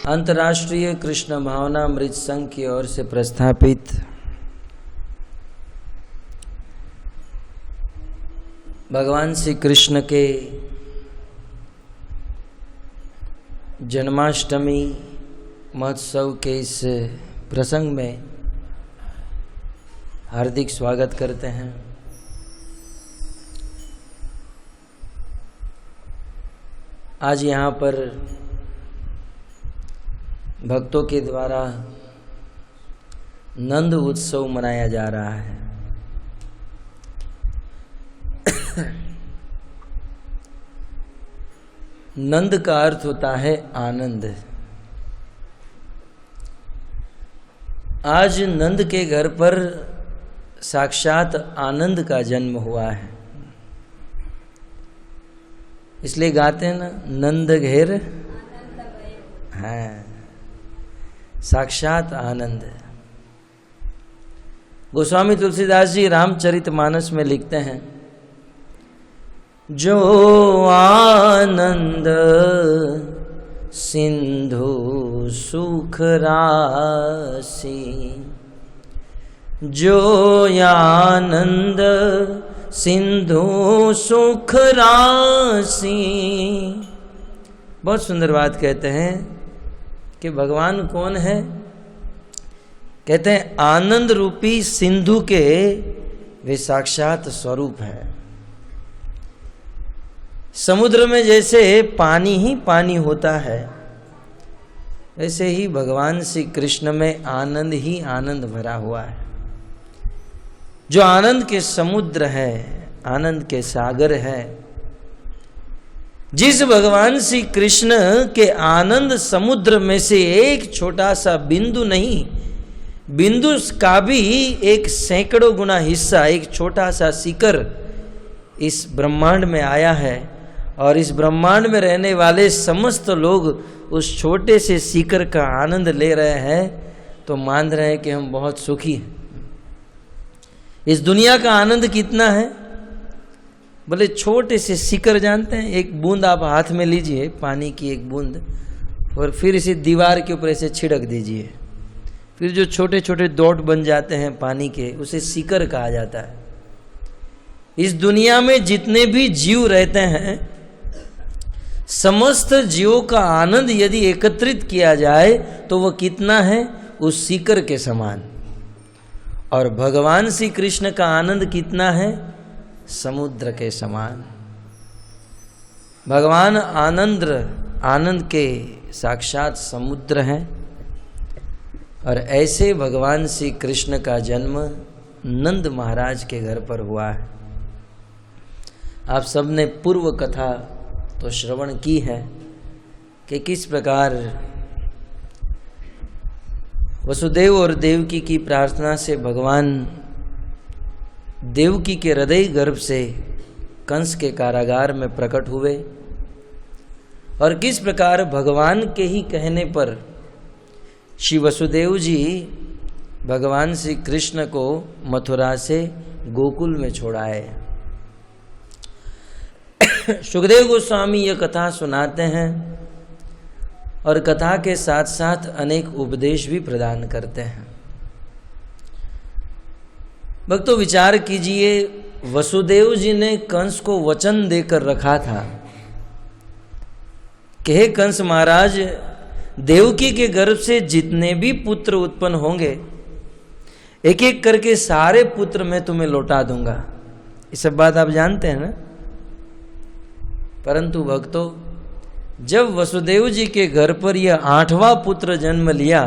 अंतर्राष्ट्रीय कृष्ण भावनामृत संघ की ओर से प्रस्थापित भगवान श्री कृष्ण के जन्माष्टमी महोत्सव के इस प्रसंग में हार्दिक स्वागत करते हैं। आज यहाँ पर भक्तों के द्वारा नंद उत्सव मनाया जा रहा है। नंद का अर्थ होता है आनंद। आज नंद के घर पर साक्षात आनंद का जन्म हुआ है, इसलिए गाते हैं ना, नंद घेर है साक्षात आनंद। गोस्वामी तुलसीदास जी रामचरितमानस में लिखते हैं, जो आनंद सिंधु सुख राशि, जो आनंद सिंधु सुख राशि। बहुत सुंदर बात कहते हैं कि भगवान कौन है। कहते हैं आनंद रूपी सिंधु के वे साक्षात स्वरूप है। समुद्र में जैसे पानी ही पानी होता है, वैसे ही भगवान श्री कृष्ण में आनंद ही आनंद भरा हुआ है। जो आनंद के समुद्र है, आनंद के सागर है, जिस भगवान श्री कृष्ण के आनंद समुद्र में से एक छोटा सा बिंदु नहीं, बिंदु का भी एक सैकड़ों गुना हिस्सा, एक छोटा सा सीकर इस ब्रह्मांड में आया है, और इस ब्रह्मांड में रहने वाले समस्त लोग उस छोटे से सीकर का आनंद ले रहे हैं, तो मान रहे हैं कि हम बहुत सुखी हैं। इस दुनिया का आनंद कितना है? बोले छोटे से सीकर, जानते हैं, एक बूंद आप हाथ में लीजिए, पानी की एक बूंद, और फिर इसे दीवार के ऊपर ऐसे छिड़क दीजिए, फिर जो छोटे छोटे डॉट बन जाते हैं पानी के, उसे सीकर कहा जाता है। इस दुनिया में जितने भी जीव रहते हैं, समस्त जीवों का आनंद यदि एकत्रित किया जाए तो वह कितना है? उस सीकर के समान। और भगवान श्री कृष्ण का आनंद कितना है? समुद्र के समान। भगवान आनंद के साक्षात समुद्र हैं, और ऐसे भगवान श्री कृष्ण का जन्म नंद महाराज के घर पर हुआ है। आप सबने पूर्व कथा तो श्रवण की है कि किस प्रकार वसुदेव और देवकी की प्रार्थना से भगवान देवकी के हृदय गर्भ से कंस के कारागार में प्रकट हुए, और किस प्रकार भगवान के ही कहने पर श्री वसुदेव जी भगवान श्री कृष्ण को मथुरा से गोकुल में छोड़ाए। सुखदेव गोस्वामी यह कथा सुनाते हैं, और कथा के साथ साथ अनेक उपदेश भी प्रदान करते हैं। भक्तों विचार कीजिए, वसुदेव जी ने कंस को वचन देकर रखा था कि हे कंस महाराज, देवकी के गर्भ से जितने भी पुत्र उत्पन्न होंगे, एक एक करके सारे पुत्र मैं तुम्हें लौटा दूंगा। ये सब बात आप जानते हैं ना। परंतु भक्तों, जब वसुदेव जी के घर पर यह 8वां पुत्र जन्म लिया,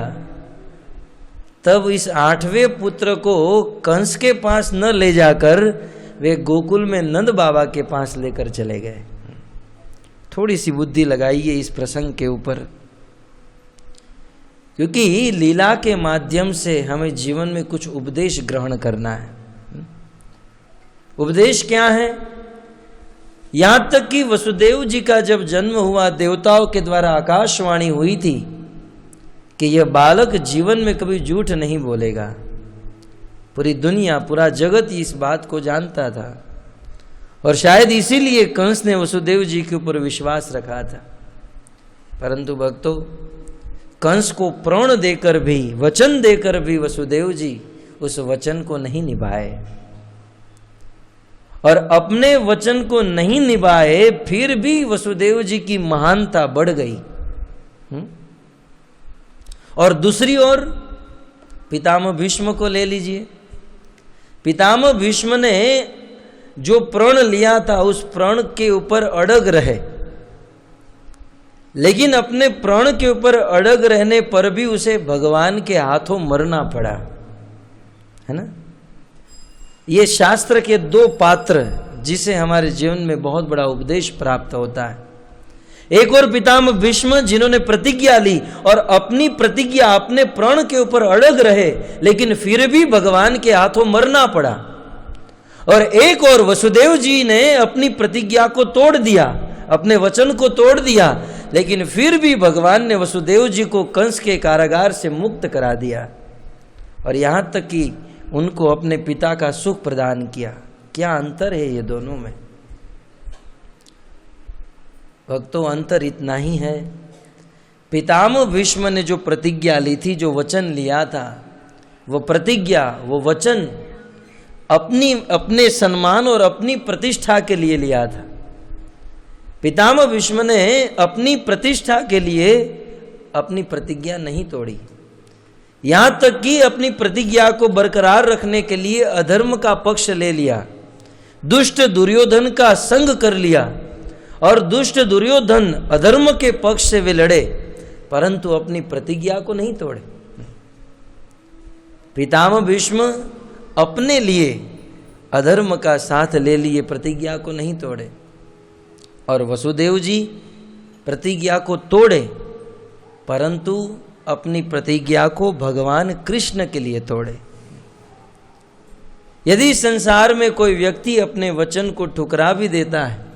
तब इस 8वें पुत्र को कंस के पास न ले जाकर वे गोकुल में नंद बाबा के पास लेकर चले गए। थोड़ी सी बुद्धि लगाइए इस प्रसंग के ऊपर, क्योंकि लीला के माध्यम से हमें जीवन में कुछ उपदेश ग्रहण करना है। उपदेश क्या है? यहां तक कि वसुदेव जी का जब जन्म हुआ, देवताओं के द्वारा आकाशवाणी हुई थी कि यह बालक जीवन में कभी झूठ नहीं बोलेगा। पूरी दुनिया, पूरा जगत इस बात को जानता था, और शायद इसीलिए कंस ने वसुदेव जी के ऊपर विश्वास रखा था। परंतु भक्तों, कंस को प्राण देकर भी, वचन देकर भी वसुदेव जी उस वचन को नहीं निभाए, और अपने वचन को नहीं निभाए, फिर भी वसुदेव जी की महानता बढ़ गई। और दूसरी ओर पितामह भीष्म को ले लीजिए। पितामह भीष्म ने जो प्रण लिया था उस प्रण के ऊपर अड़ग रहे, लेकिन अपने प्रण के ऊपर अड़ग रहने पर भी उसे भगवान के हाथों मरना पड़ा, है ना। ये शास्त्र के दो पात्र जिसे हमारे जीवन में बहुत बड़ा उपदेश प्राप्त होता है। एक और पितामह भीष्म जिन्होंने प्रतिज्ञा ली और अपनी प्रतिज्ञा, अपने प्राण के ऊपर अड़ग रहे, लेकिन फिर भी भगवान के हाथों मरना पड़ा। और एक और वसुदेव जी ने अपनी प्रतिज्ञा को तोड़ दिया, अपने वचन को तोड़ दिया, लेकिन फिर भी भगवान ने वसुदेव जी को कंस के कारागार से मुक्त करा दिया, और यहां तक कि उनको अपने पिता का सुख प्रदान किया। क्या अंतर है ये दोनों में भक्तों। अंतर इतना ही है, पितामह भीष्म ने जो प्रतिज्ञा ली थी, जो वचन लिया था, वो प्रतिज्ञा, वो वचन अपने सम्मान और अपनी प्रतिष्ठा के लिए लिया था। पितामह भीष्म ने अपनी प्रतिष्ठा के लिए अपनी प्रतिज्ञा नहीं तोड़ी, यहां तक कि अपनी प्रतिज्ञा को बरकरार रखने के लिए अधर्म का पक्ष ले लिया, दुष्ट दुर्योधन का संग कर लिया, और दुष्ट दुर्योधन अधर्म के पक्ष से वे लड़े, परंतु अपनी प्रतिज्ञा को नहीं तोड़े। पितामह भीष्म अपने लिए अधर्म का साथ ले लिए, प्रतिज्ञा को नहीं तोड़े, और वसुदेव जी प्रतिज्ञा को तोड़े, परंतु अपनी प्रतिज्ञा को भगवान कृष्ण के लिए तोड़े। यदि संसार में कोई व्यक्ति अपने वचन को ठुकरा भी देता है,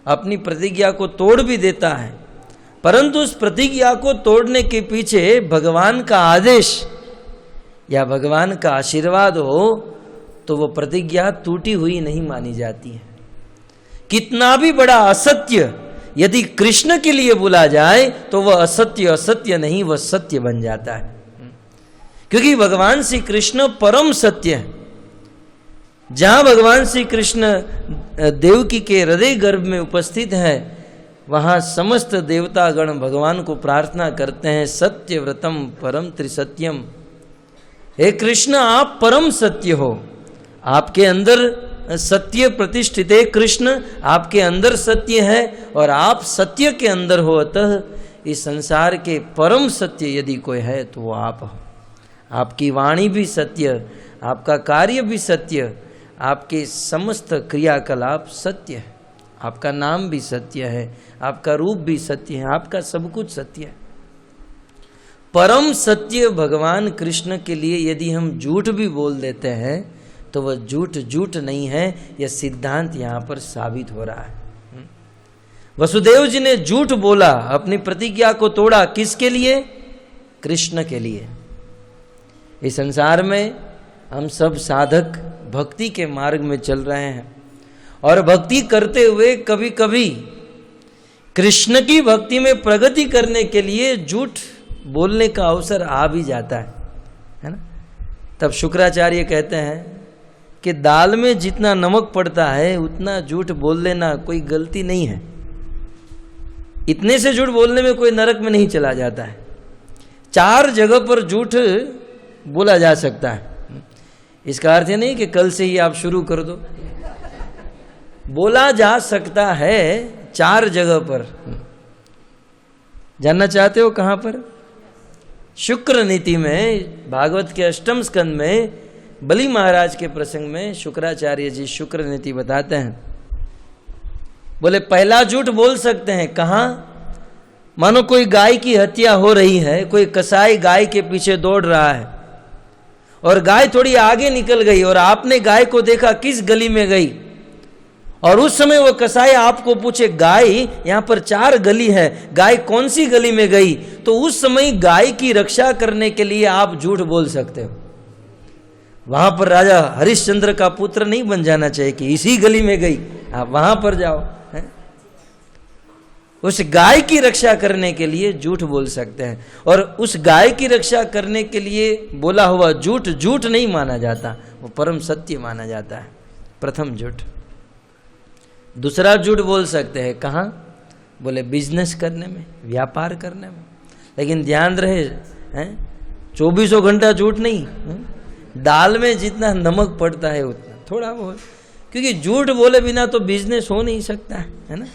अपनी प्रतिज्ञा को तोड़ भी देता है, परंतु उस प्रतिज्ञा को तोड़ने के पीछे भगवान का आदेश या भगवान का आशीर्वाद हो, तो वो प्रतिज्ञा टूटी हुई नहीं मानी जाती है। कितना भी बड़ा असत्य यदि कृष्ण के लिए बोला जाए तो वह असत्य असत्य नहीं, वह सत्य बन जाता है, क्योंकि भगवान श्री कृष्ण परम सत्य है। जहां भगवान श्री कृष्ण देवकी के हृदय गर्भ में उपस्थित है, वहां समस्त देवतागण भगवान को प्रार्थना करते हैं, सत्य व्रतम परम त्रिसत्यम। हे कृष्ण, आप परम सत्य हो, आपके अंदर सत्य प्रतिष्ठित है। कृष्ण, आपके अंदर सत्य है और आप सत्य के अंदर हो, अतः इस संसार के परम सत्य यदि कोई है तो वो आप हो। आपकी वाणी भी सत्य, आपका कार्य भी सत्य, आपके समस्त क्रियाकलाप सत्य है, आपका नाम भी सत्य है, आपका रूप भी सत्य है, आपका सब कुछ सत्य है। परम सत्य भगवान कृष्ण के लिए यदि हम झूठ भी बोल देते हैं तो वह झूठ नहीं है, यह सिद्धांत यहाँ पर साबित हो रहा है। वसुदेव जी ने झूठ बोला, अपनी प्रतिज्ञा को तोड़ा, किसके लिए? कृष्ण के लिए। इस संसार में हम सब साधक भक्ति के मार्ग में चल रहे हैं, और भक्ति करते हुए कभी कभी कृष्ण की भक्ति में प्रगति करने के लिए झूठ बोलने का अवसर आ भी जाता है ना। तब शुक्राचार्य कहते हैं कि दाल में जितना नमक पड़ता है उतना झूठ बोल लेना कोई गलती नहीं है। इतने से झूठ बोलने में कोई नरक में नहीं चला जाता है। 4 जगह पर झूठ बोला जा सकता है। इसका अर्थ ये नहीं कि कल से ही आप शुरू कर दो, बोला जा सकता है 4 जगह पर। जानना चाहते हो कहां पर? शुक्र नीति में, भागवत के 8वें स्कंद में बलि महाराज के प्रसंग में शुक्राचार्य जी शुक्र नीति बताते हैं। बोले पहला झूठ बोल सकते हैं कहां? मानो कोई गाय की हत्या हो रही है, कोई कसाई गाय के पीछे दौड़ रहा है और गाय थोड़ी आगे निकल गई और आपने गाय को देखा किस गली में गई, और उस समय वो कसाई आपको पूछे गाय यहाँ पर 4 गली है, गाय कौन सी गली में गई, तो उस समय गाय की रक्षा करने के लिए आप झूठ बोल सकते हो। वहां पर राजा हरिश्चंद्र का पुत्र नहीं बन जाना चाहिए कि इसी गली में गई, आप वहां पर जाओ। उस गाय की रक्षा करने के लिए झूठ बोल सकते हैं, और उस गाय की रक्षा करने के लिए बोला हुआ झूठ झूठ नहीं माना जाता, वो परम सत्य माना जाता है, प्रथम झूठ। दूसरा झूठ बोल सकते हैं कहाँ? बोले बिजनेस करने में, व्यापार करने में। लेकिन ध्यान रहे, 24 घंटा झूठ नहीं, दाल में जितना नमक पड़ता है उतना थोड़ा बहुत, क्योंकि झूठ बोले बिना तो बिजनेस हो नहीं सकता है ना।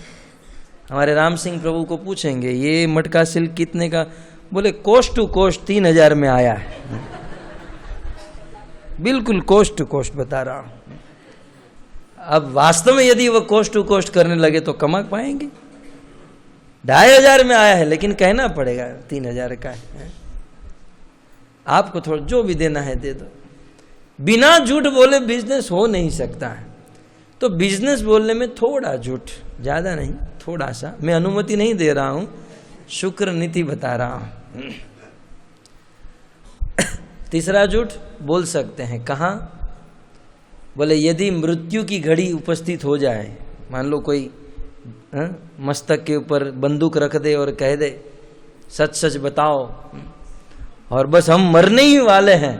हमारे राम सिंह प्रभु को पूछेंगे ये मटका सिल्क कितने का? बोले कोस्ट टू कोस्ट 3000 में आया है। बिल्कुल कोस्ट टू कोस्ट बता रहा हूं। अब वास्तव में यदि वो कोस्ट टू कोस्ट करने लगे तो कमा पाएंगे? 2500 में आया है, लेकिन कहना पड़ेगा 3000 का है। आपको थोड़ा जो भी देना है दे दो। बिना झूठ बोले बिजनेस हो नहीं सकता है। तो बिजनेस बोलने में थोड़ा झूठ, ज्यादा नहीं, थोड़ा सा। मैं अनुमति नहीं दे रहा हूं, शुक्र नीति बता रहा हूं। तीसरा झूठ बोल सकते हैं कहाँ? बोले यदि मृत्यु की घड़ी उपस्थित हो जाए, मान लो कोई मस्तक के ऊपर बंदूक रख दे और कह दे सच सच बताओ, और बस हम मरने ही वाले हैं,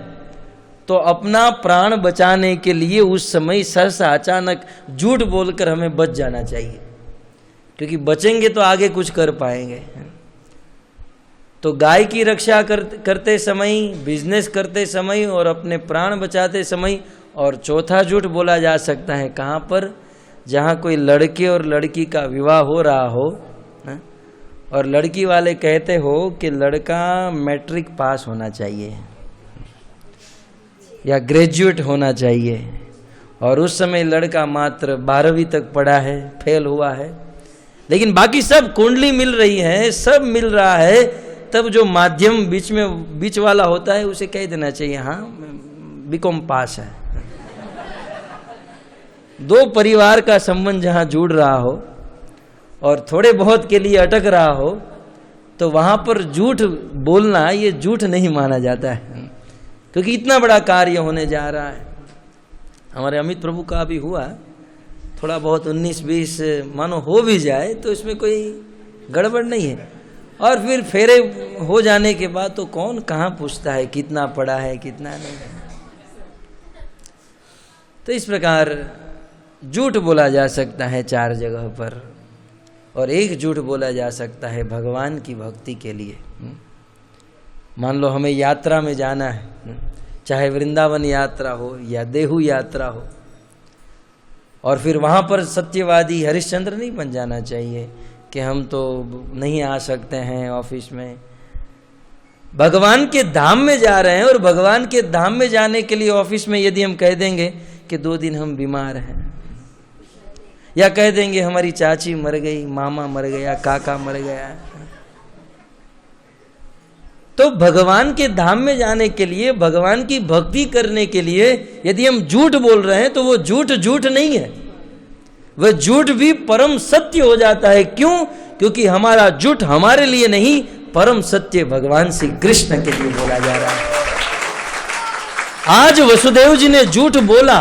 तो अपना प्राण बचाने के लिए उस समय सहसा अचानक झूठ बोलकर हमें बच जाना चाहिए, क्योंकि बचेंगे तो आगे कुछ कर पाएंगे। तो गाय की रक्षा करते समय, बिजनेस करते समय और अपने प्राण बचाते समय। और चौथा झूठ बोला जा सकता है कहाँ पर? जहाँ कोई लड़के और लड़की का विवाह हो रहा हो और लड़की वाले कहते हो कि लड़का मैट्रिक पास होना चाहिए या ग्रेजुएट होना चाहिए, और उस समय लड़का मात्र 12वीं तक पढ़ा है, फेल हुआ है, लेकिन बाकी सब कुंडली मिल रही है, सब मिल रहा है। तब जो माध्यम बीच वाला होता है उसे कह देना चाहिए हाँ बीकॉम पास है। दो परिवार का संबंध जहां जुड़ रहा हो और थोड़े बहुत के लिए अटक रहा हो, तो वहां पर झूठ बोलना ये झूठ नहीं माना जाता है, क्योंकि इतना बड़ा कार्य होने जा रहा है। हमारे अमित प्रभु का भी हुआ, थोड़ा बहुत 19-20 मानो हो भी जाए तो इसमें कोई गड़बड़ नहीं है, और फिर फेरे हो जाने के बाद तो कौन कहाँ पूछता है कितना पड़ा है कितना नहीं। तो इस प्रकार झूठ बोला जा सकता है 4 जगह पर, और एक झूठ बोला जा सकता है भगवान की भक्ति के लिए। मान लो हमें यात्रा में जाना है, चाहे वृंदावन यात्रा हो या देहू यात्रा हो, और फिर वहां पर सत्यवादी हरिश्चंद्र नहीं बन जाना चाहिए कि हम तो नहीं आ सकते हैं ऑफिस में। भगवान के धाम में जा रहे हैं, और भगवान के धाम में जाने के लिए ऑफिस में यदि हम कह देंगे कि 2 दिन हम बीमार हैं, या कह देंगे हमारी चाची मर गई, मामा मर गया, काका मर गया, तो भगवान के धाम में जाने के लिए, भगवान की भक्ति करने के लिए यदि हम झूठ बोल रहे हैं तो वो झूठ झूठ नहीं है, वह झूठ भी परम सत्य हो जाता है। क्यों? क्योंकि हमारा झूठ हमारे लिए नहीं, परम सत्य भगवान श्री कृष्ण के लिए बोला जा रहा है। आज वसुदेव जी ने झूठ बोला,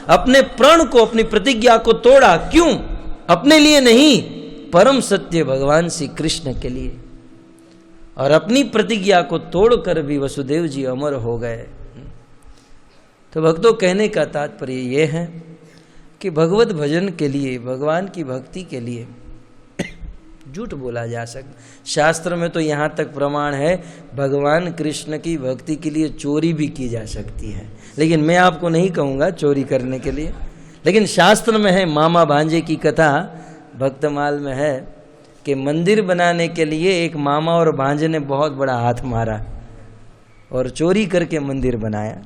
अपने प्रण को, अपनी प्रतिज्ञा को तोड़ा। क्यों? अपने लिए नहीं, परम सत्य भगवान श्री कृष्ण के लिए, और अपनी प्रतिज्ञा को तोड़कर भी वसुदेव जी अमर हो गए। तो भक्तों, कहने का तात्पर्य यह है कि भगवत भजन के लिए, भगवान की भक्ति के लिए झूठ बोला जा सकता। शास्त्र में तो यहाँ तक प्रमाण है, भगवान कृष्ण की भक्ति के लिए चोरी भी की जा सकती है, लेकिन मैं आपको नहीं कहूँगा चोरी करने के लिए। लेकिन शास्त्र में है, मामा भांजे की कथा भक्तमाल में है कि मंदिर बनाने के लिए एक मामा और भांजे ने बहुत बड़ा हाथ मारा और चोरी करके मंदिर बनाया।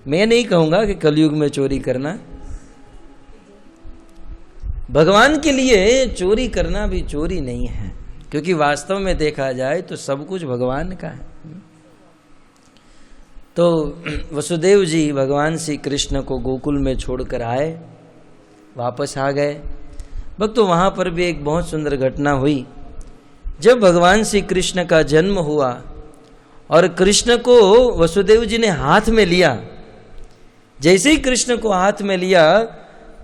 मैं नहीं कहूँगा कि कलयुग में चोरी करना, भगवान के लिए चोरी करना भी चोरी नहीं है, क्योंकि वास्तव में देखा जाए तो सब कुछ भगवान का है। तो वसुदेव जी भगवान श्री कृष्ण को गोकुल में छोड़कर आए, वापस आ गए। भक्तों, वहाँ पर भी एक बहुत सुंदर घटना हुई। जब भगवान श्री कृष्ण का जन्म हुआ और कृष्ण को वसुदेव जी ने हाथ में लिया, जैसे ही कृष्ण को हाथ में लिया,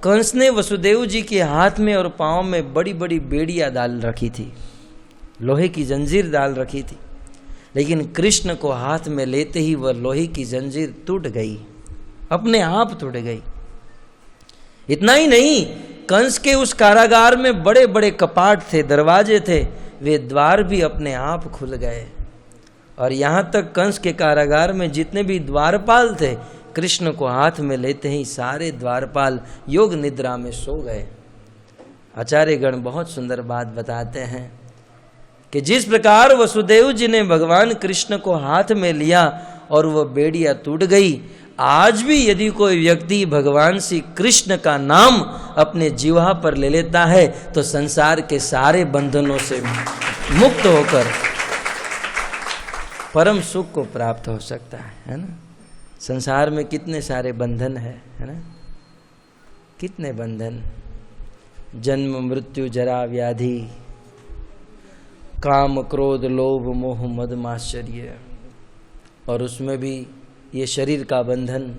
कंस ने वसुदेव जी के हाथ में और पाँव में बड़ी बड़ी बेड़ियां डाल रखी थी। लोहे की जंजीर डाल रखी थी, लेकिन कृष्ण को हाथ में लेते ही वह लोहे की जंजीर टूट गई, अपने आप टूट गई। इतना ही नहीं, कंस के उस कारागार में बड़े बड़े कपाट थे, दरवाजे थे, वे द्वार भी अपने आप खुल गए। और यहाँ तक कंस के कारागार में जितने भी द्वारपाल थे, कृष्ण को हाथ में लेते ही सारे द्वारपाल योग निद्रा में सो गए। आचार्यगण बहुत सुंदर बात बताते हैं कि जिस प्रकार वसुदेव जी ने भगवान कृष्ण को हाथ में लिया और वह बेड़िया टूट गई, आज भी यदि कोई व्यक्ति भगवान श्री कृष्ण का नाम अपने जीवा पर ले लेता है तो संसार के सारे बंधनों से मुक्त होकर परम सुख को प्राप्त हो सकता है ना। संसार में कितने सारे बंधन है ना, कितने बंधन, जन्म मृत्यु जरा व्याधि, काम क्रोध लोभ मोह मद माश्चर्य, और उसमें भी ये शरीर का बंधन,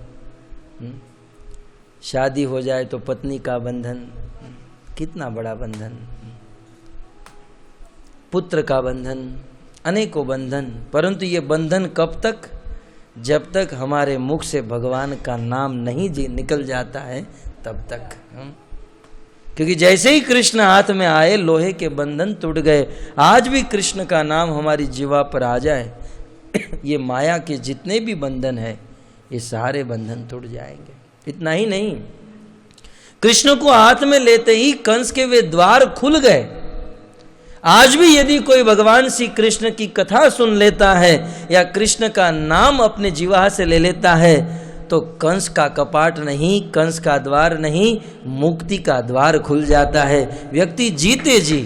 शादी हो जाए तो पत्नी का बंधन, कितना बड़ा बंधन, पुत्र का बंधन, अनेकों बंधन। परंतु ये बंधन कब तक? जब तक हमारे मुख से भगवान का नाम नहीं निकल जाता है तब तक। क्योंकि जैसे ही कृष्ण हाथ में आए लोहे के बंधन टूट गए। आज भी कृष्ण का नाम हमारी जीवा पर आ जाए, ये माया के जितने भी बंधन है ये सारे बंधन टूट जाएंगे। इतना ही नहीं, कृष्ण को हाथ में लेते ही कंस के वे द्वार खुल गए। आज भी यदि कोई भगवान श्री कृष्ण की कथा सुन लेता है या कृष्ण का नाम अपने जीवा से ले लेता है तो कंस का कपाट नहीं, कंस का द्वार नहीं, मुक्ति का द्वार खुल जाता है। व्यक्ति जीते जी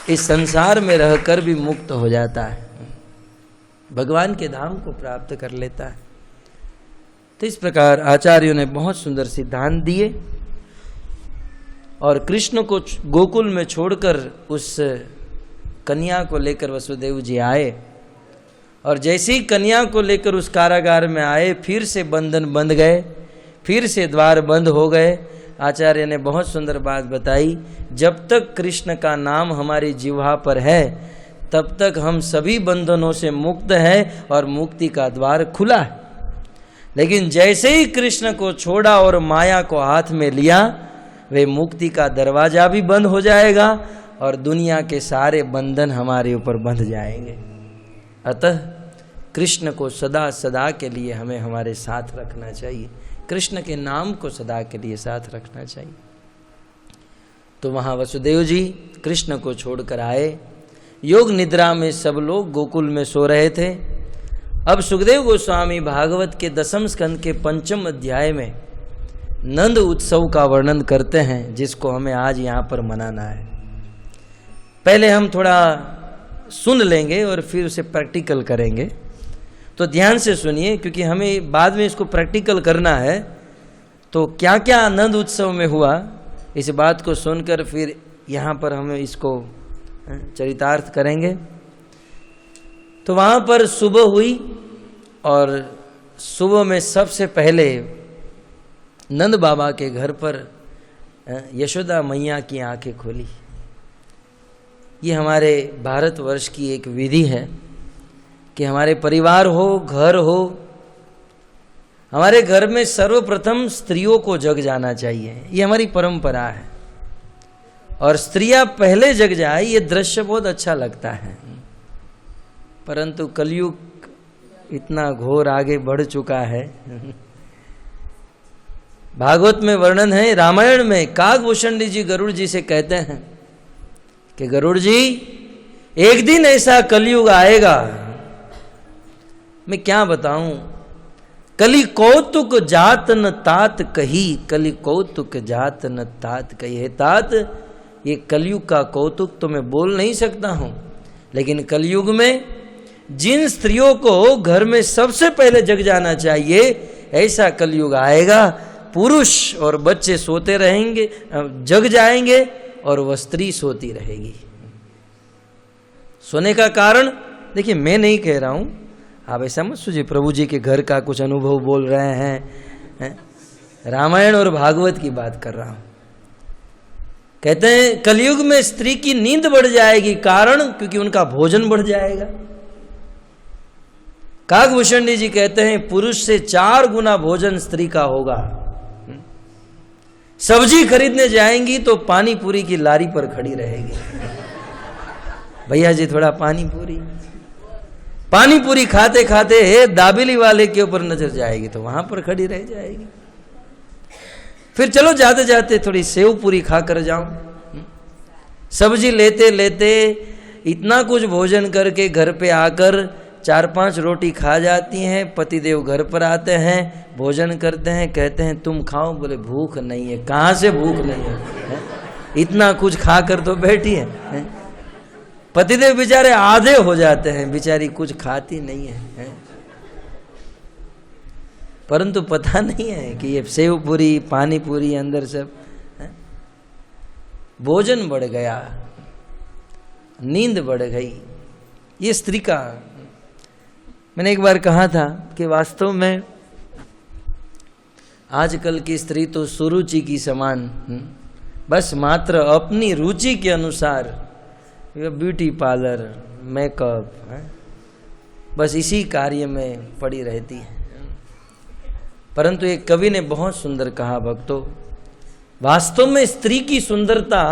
इस संसार में रहकर भी मुक्त हो जाता है, भगवान के धाम को प्राप्त कर लेता है। तो इस प्रकार आचार्यों ने बहुत सुंदर सिद्धांत दिए और कृष्ण को गोकुल में छोड़कर उस कन्या को लेकर वसुदेव जी आए। और जैसे ही कन्या को लेकर उस कारागार में आए, फिर से बंधन बंध गए, फिर से द्वार बंद हो गए। आचार्य ने बहुत सुंदर बात बताई, जब तक कृष्ण का नाम हमारी जिह्वा पर है तब तक हम सभी बंधनों से मुक्त हैं और मुक्ति का द्वार खुला है। लेकिन जैसे ही कृष्ण को छोड़ा और माया को हाथ में लिया, वे मुक्ति का दरवाजा भी बंद हो जाएगा और दुनिया के सारे बंधन हमारे ऊपर बंध जाएंगे। अतः कृष्ण को सदा सदा के लिए हमें हमारे साथ रखना चाहिए, कृष्ण के नाम को सदा के लिए साथ रखना चाहिए। तो वहाँ वसुदेव जी कृष्ण को छोड़कर आए। योग निद्रा में सब लोग गोकुल में सो रहे थे। अब सुखदेव गोस्वामी भागवत के 10वें स्कंद के 5वें अध्याय में नंद उत्सव का वर्णन करते हैं, जिसको हमें आज यहाँ पर मनाना है। पहले हम थोड़ा सुन लेंगे और फिर उसे प्रैक्टिकल करेंगे, तो ध्यान से सुनिए, क्योंकि हमें बाद में इसको प्रैक्टिकल करना है। तो क्या क्या नंद उत्सव में हुआ, इस बात को सुनकर फिर यहाँ पर हम इसको चरितार्थ करेंगे। तो वहाँ पर सुबह हुई और सुबह में सबसे पहले नंद बाबा के घर पर यशोदा मैया की आंखें खोली। ये हमारे भारतवर्ष की एक विधि है कि हमारे परिवार हो, घर हो, हमारे घर में सर्वप्रथम स्त्रियों को जग जाना चाहिए। ये हमारी परंपरा है और स्त्रियां पहले जग जाए, ये दृश्य बहुत अच्छा लगता है। परंतु कलयुग इतना घोर आगे बढ़ चुका है। भागवत में वर्णन है, रामायण में काकभूषण जी गरुड़ जी से कहते हैं कि गरुड़ जी, एक दिन ऐसा कलयुग आएगा, मैं क्या बताऊं, कली कौतुक जात न तात कही, कली कौतुक जात न तात कही। है तात, ये कलयुग का कौतुक तो मैं बोल नहीं सकता हूं, लेकिन कलयुग में जिन स्त्रियों को घर में सबसे पहले जग जाना चाहिए, ऐसा कलयुग आएगा। पुरुष और बच्चे सोते रहेंगे, जग जाएंगे और वह स्त्री सोती रहेगी। सोने का कारण देखिए, मैं नहीं कह रहा हूं, आप ऐसा मत सोचिए प्रभु जी के घर का कुछ अनुभव बोल रहे हैं। रामायण और भागवत की बात कर रहा हूं। कहते हैं कलयुग में स्त्री की नींद बढ़ जाएगी, कारण क्योंकि उनका भोजन बढ़ जाएगा। काकभूषण जी कहते हैं पुरुष से 4 गुना भोजन स्त्री का होगा। सब्जी खरीदने जाएंगी तो पानी पूरी की लारी पर खड़ी रहेगी, भैया जी थोड़ा पानी पूरी खाते खाते दाबेली वाले के ऊपर नजर जाएगी तो वहां पर खड़ी रह जाएगी। फिर चलो जाते जाते थोड़ी सेव पूरी खा कर जाऊं। सब्जी लेते लेते इतना कुछ भोजन करके घर पे आकर 4-5 रोटी खा जाती हैं। पतिदेव घर पर आते हैं, भोजन करते हैं, कहते हैं तुम खाओ। बोले भूख नहीं है। कहाँ से भूख नहीं है? इतना कुछ खा कर तो बैठी है। पतिदेव बेचारे आधे हो जाते हैं, बेचारी कुछ खाती नहीं है। परंतु पता नहीं है कि ये सेव पूरी पानी पूरी अंदर सब भोजन बढ़ गया, नींद बढ़ गई। ये स्त्री का, मैंने एक बार कहा था कि वास्तव में आजकल की स्त्री तो सुरुचि की समान, बस मात्र अपनी रुचि के अनुसार ब्यूटी पार्लर, मेकअप, बस इसी कार्य में पड़ी रहती है। परंतु एक कवि ने बहुत सुंदर कहा, भक्तों, वास्तव में स्त्री की सुंदरता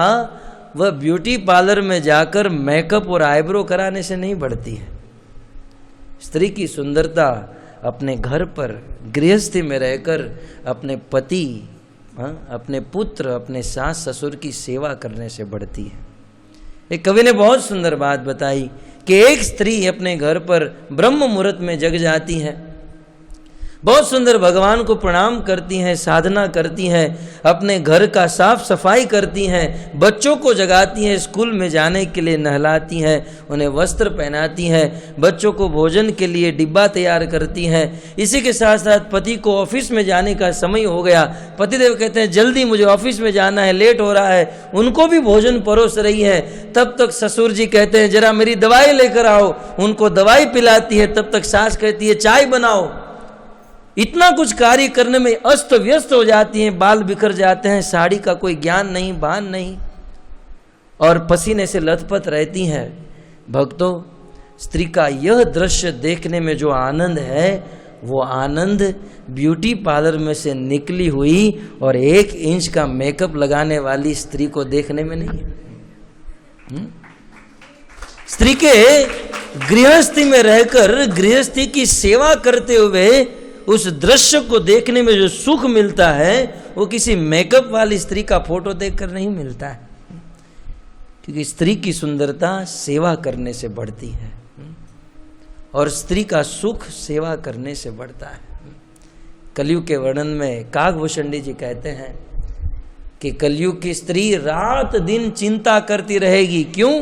वह ब्यूटी पार्लर में जाकर मेकअप और आईब्रो कराने से नहीं बढ़ती है। स्त्री की सुंदरता अपने घर पर गृहस्थी में रहकर अपने पति, अपने पुत्र, अपने सास ससुर की सेवा करने से बढ़ती है। एक कवि ने बहुत सुंदर बात बताई कि एक स्त्री अपने घर पर ब्रह्म मुहूर्त में जग जाती है, बहुत सुंदर भगवान को प्रणाम करती हैं, साधना करती हैं, अपने घर का साफ सफाई करती हैं, बच्चों को जगाती हैं, स्कूल में जाने के लिए नहलाती हैं, उन्हें वस्त्र पहनाती हैं, बच्चों को भोजन के लिए डिब्बा तैयार करती हैं। इसी के साथ साथ पति को ऑफिस में जाने का समय हो गया, पतिदेव कहते हैं जल्दी मुझे ऑफिस में जाना है, लेट हो रहा है, उनको भी भोजन परोस रही है। तब तक ससुर जी कहते हैं जरा मेरी दवाई लेकर आओ, उनको दवाई पिलाती है। तब तक सास कहती है चाय बनाओ। इतना कुछ कार्य करने में अस्त व्यस्त हो जाती हैं, बाल बिखर जाते हैं, साड़ी का कोई ज्ञान नहीं, भान नहीं, और पसीने से लथपथ रहती हैं। भक्तों, स्त्री का यह दृश्य देखने में जो आनंद है, वो आनंद ब्यूटी पार्लर में से निकली हुई और 1 इंच का मेकअप लगाने वाली स्त्री को देखने में नहीं है। स्त्री के गृहस्थी में रहकर गृहस्थी की सेवा करते हुए उस दृश्य को देखने में जो सुख मिलता है, वो किसी मेकअप वाली स्त्री का फोटो देखकर नहीं मिलता है। क्योंकि स्त्री की सुंदरता सेवा करने से बढ़ती है और स्त्री का सुख सेवा करने से बढ़ता है। कलयुग के वर्णन में काकभूषण जी कहते हैं कि कलयुग की स्त्री रात दिन चिंता करती रहेगी। क्यों?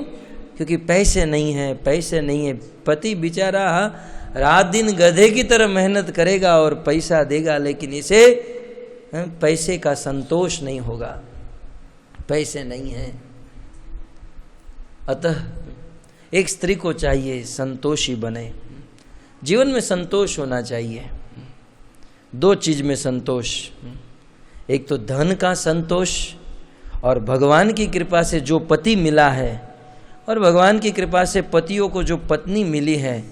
क्योंकि पैसे नहीं है, पैसे नहीं है। पति बेचारा रात दिन गधे की तरह मेहनत करेगा और पैसा देगा, लेकिन इसे पैसे का संतोष नहीं होगा, पैसे नहीं है। अतः एक स्त्री को चाहिए संतोषी बने, जीवन में संतोष होना चाहिए। 2 चीज में संतोष, एक तो धन का संतोष और भगवान की कृपा से जो पति मिला है, और भगवान की कृपा से पतियों को जो पत्नी मिली है,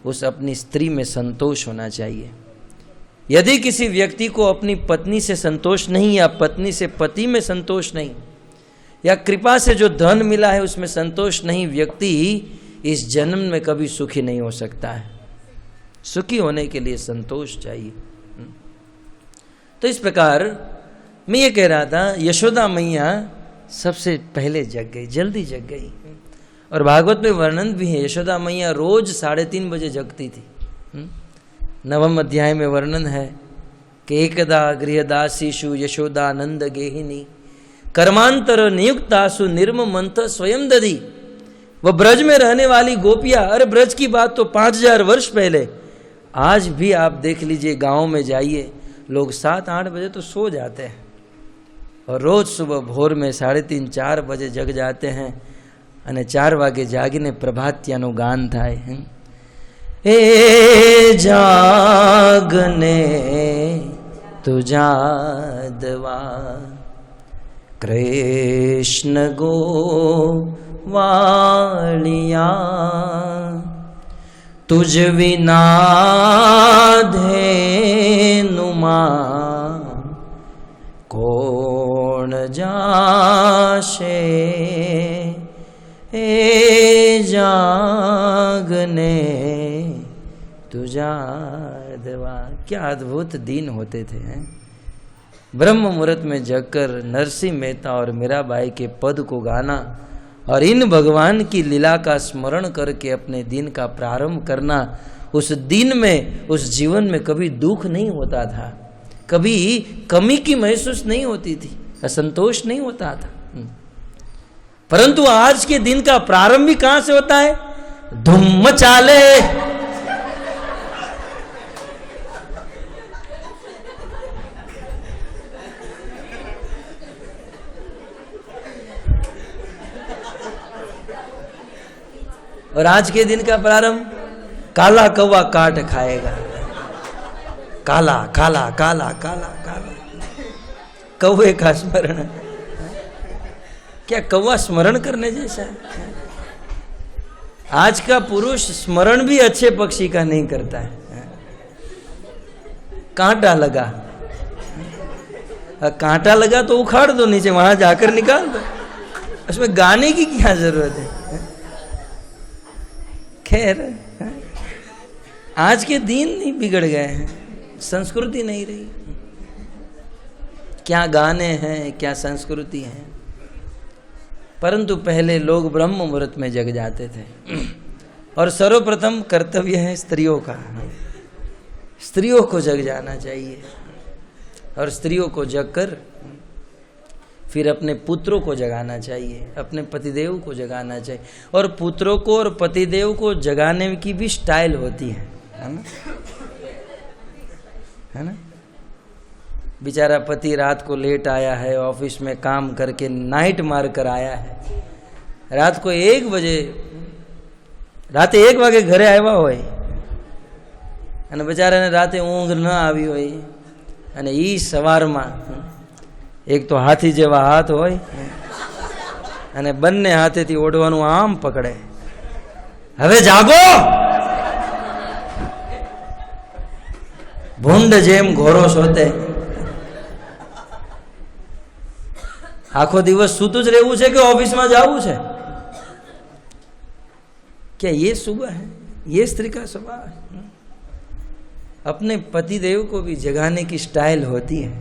उस अपनी स्त्री में संतोष होना चाहिए। यदि किसी व्यक्ति को अपनी पत्नी से संतोष नहीं, या पत्नी से पति में संतोष नहीं, या कृपा से जो धन मिला है उसमें संतोष नहीं, व्यक्ति इस जन्म में कभी सुखी नहीं हो सकता है। सुखी होने के लिए संतोष चाहिए। तो इस प्रकार मैं ये कह रहा था, यशोदा मैया सबसे पहले जग गई, जल्दी जग गई। और भागवत में वर्णन भी है, यशोदा मैया रोज 3:30 बजे जगती थी। 9वें अध्याय में वर्णन है कि एकदा गृहदासीषु यशोदानंद गेहिनी कर्मांतर नियुक्तासु निर्ममंथ स्वयं दधी। वह ब्रज में रहने वाली गोपियां, अरे ब्रज की बात तो 5000 वर्ष पहले, आज भी आप देख लीजिए, गांव में जाइए, लोग 7-8 बजे तो सो जाते हैं और रोज सुबह भोर में 3:30-4 बजे जग जाते हैं અને 4 વાગે જાગીને પ્રભાત્યાનું ગાન થાય। એ જાગને તુ જાદવા कृष्ण गोवालिया तुझ विना धेनुमा कोण जाशे ए जागने तुझा दवा। क्या अद्भुत दिन होते थे हैं। ब्रह्म मुहूर्त में जगकर नरसिंह मेहता और मीराबाई के पद को गाना और इन भगवान की लीला का स्मरण करके अपने दिन का प्रारंभ करना। उस दिन में, उस जीवन में कभी दुख नहीं होता था, कभी कमी की महसूस नहीं होती थी, असंतोष नहीं होता था। परंतु आज के दिन का प्रारंभ भी कहां से होता है? धूम मचा ले। और आज के दिन का प्रारंभ काला कौवा काट खाएगा। काला काला काला काला काला कौवे का स्मरण। क्या कौवा स्मरण करने जैसा है? आज का पुरुष स्मरण भी अच्छे पक्षी का नहीं करता है। कांटा लगा, कांटा लगा तो उखाड़ दो नीचे, वहां जाकर निकाल दो, उसमें गाने की क्या जरूरत है? खैर, आज के दिन नहीं बिगड़ गए हैं, संस्कृति नहीं रही। क्या गाने हैं, क्या संस्कृति है। परंतु पहले लोग ब्रह्म मुहूर्त में जग जाते थे। और सर्वप्रथम कर्तव्य है स्त्रियों का। स्त्रियों को जग जाना चाहिए और स्त्रियों को जगकर फिर अपने पुत्रों को जगाना चाहिए, अपने पतिदेव को जगाना चाहिए। और पुत्रों को और पतिदेव को जगाने की भी स्टाइल होती है ना? है ना? बेचारा पति रात को लेट आया है, ऑफिस में काम करके नाइट मार कर आया है, रात को 1 बजे, रात 1 वागे घरे आया होय અને बेचाराने राते ऊँघ न આવી હોય અને ઈ સવારમાં एक तो हाथी जेवा हाथ होय અને બંને હાથેથી ઓઢવાનું આમ પકડે। હવે જાગો, ભૂંડ જેમ ઘોરો શોતે। आखो दिवस सूतुं ज रहेवुं छे के ऑफिस में जावुं छे? क्या ये सुबह है? ये स्त्री का स्वभाव है? अपने पतिदेव को भी जगाने की स्टाइल होती है।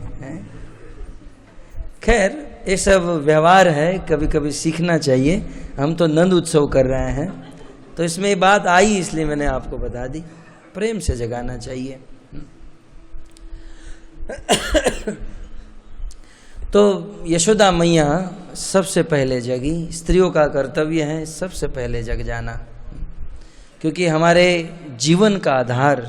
खैर, ये सब व्यवहार है, कभी कभी सीखना चाहिए। हम तो नंद उत्सव कर रहे हैं तो इसमें ये बात आई, इसलिए मैंने आपको बता दी। प्रेम से जगाना चाहिए। तो यशोदा मैया सबसे पहले जगी। स्त्रियों का कर्तव्य है सबसे पहले जग जाना, क्योंकि हमारे जीवन का आधार,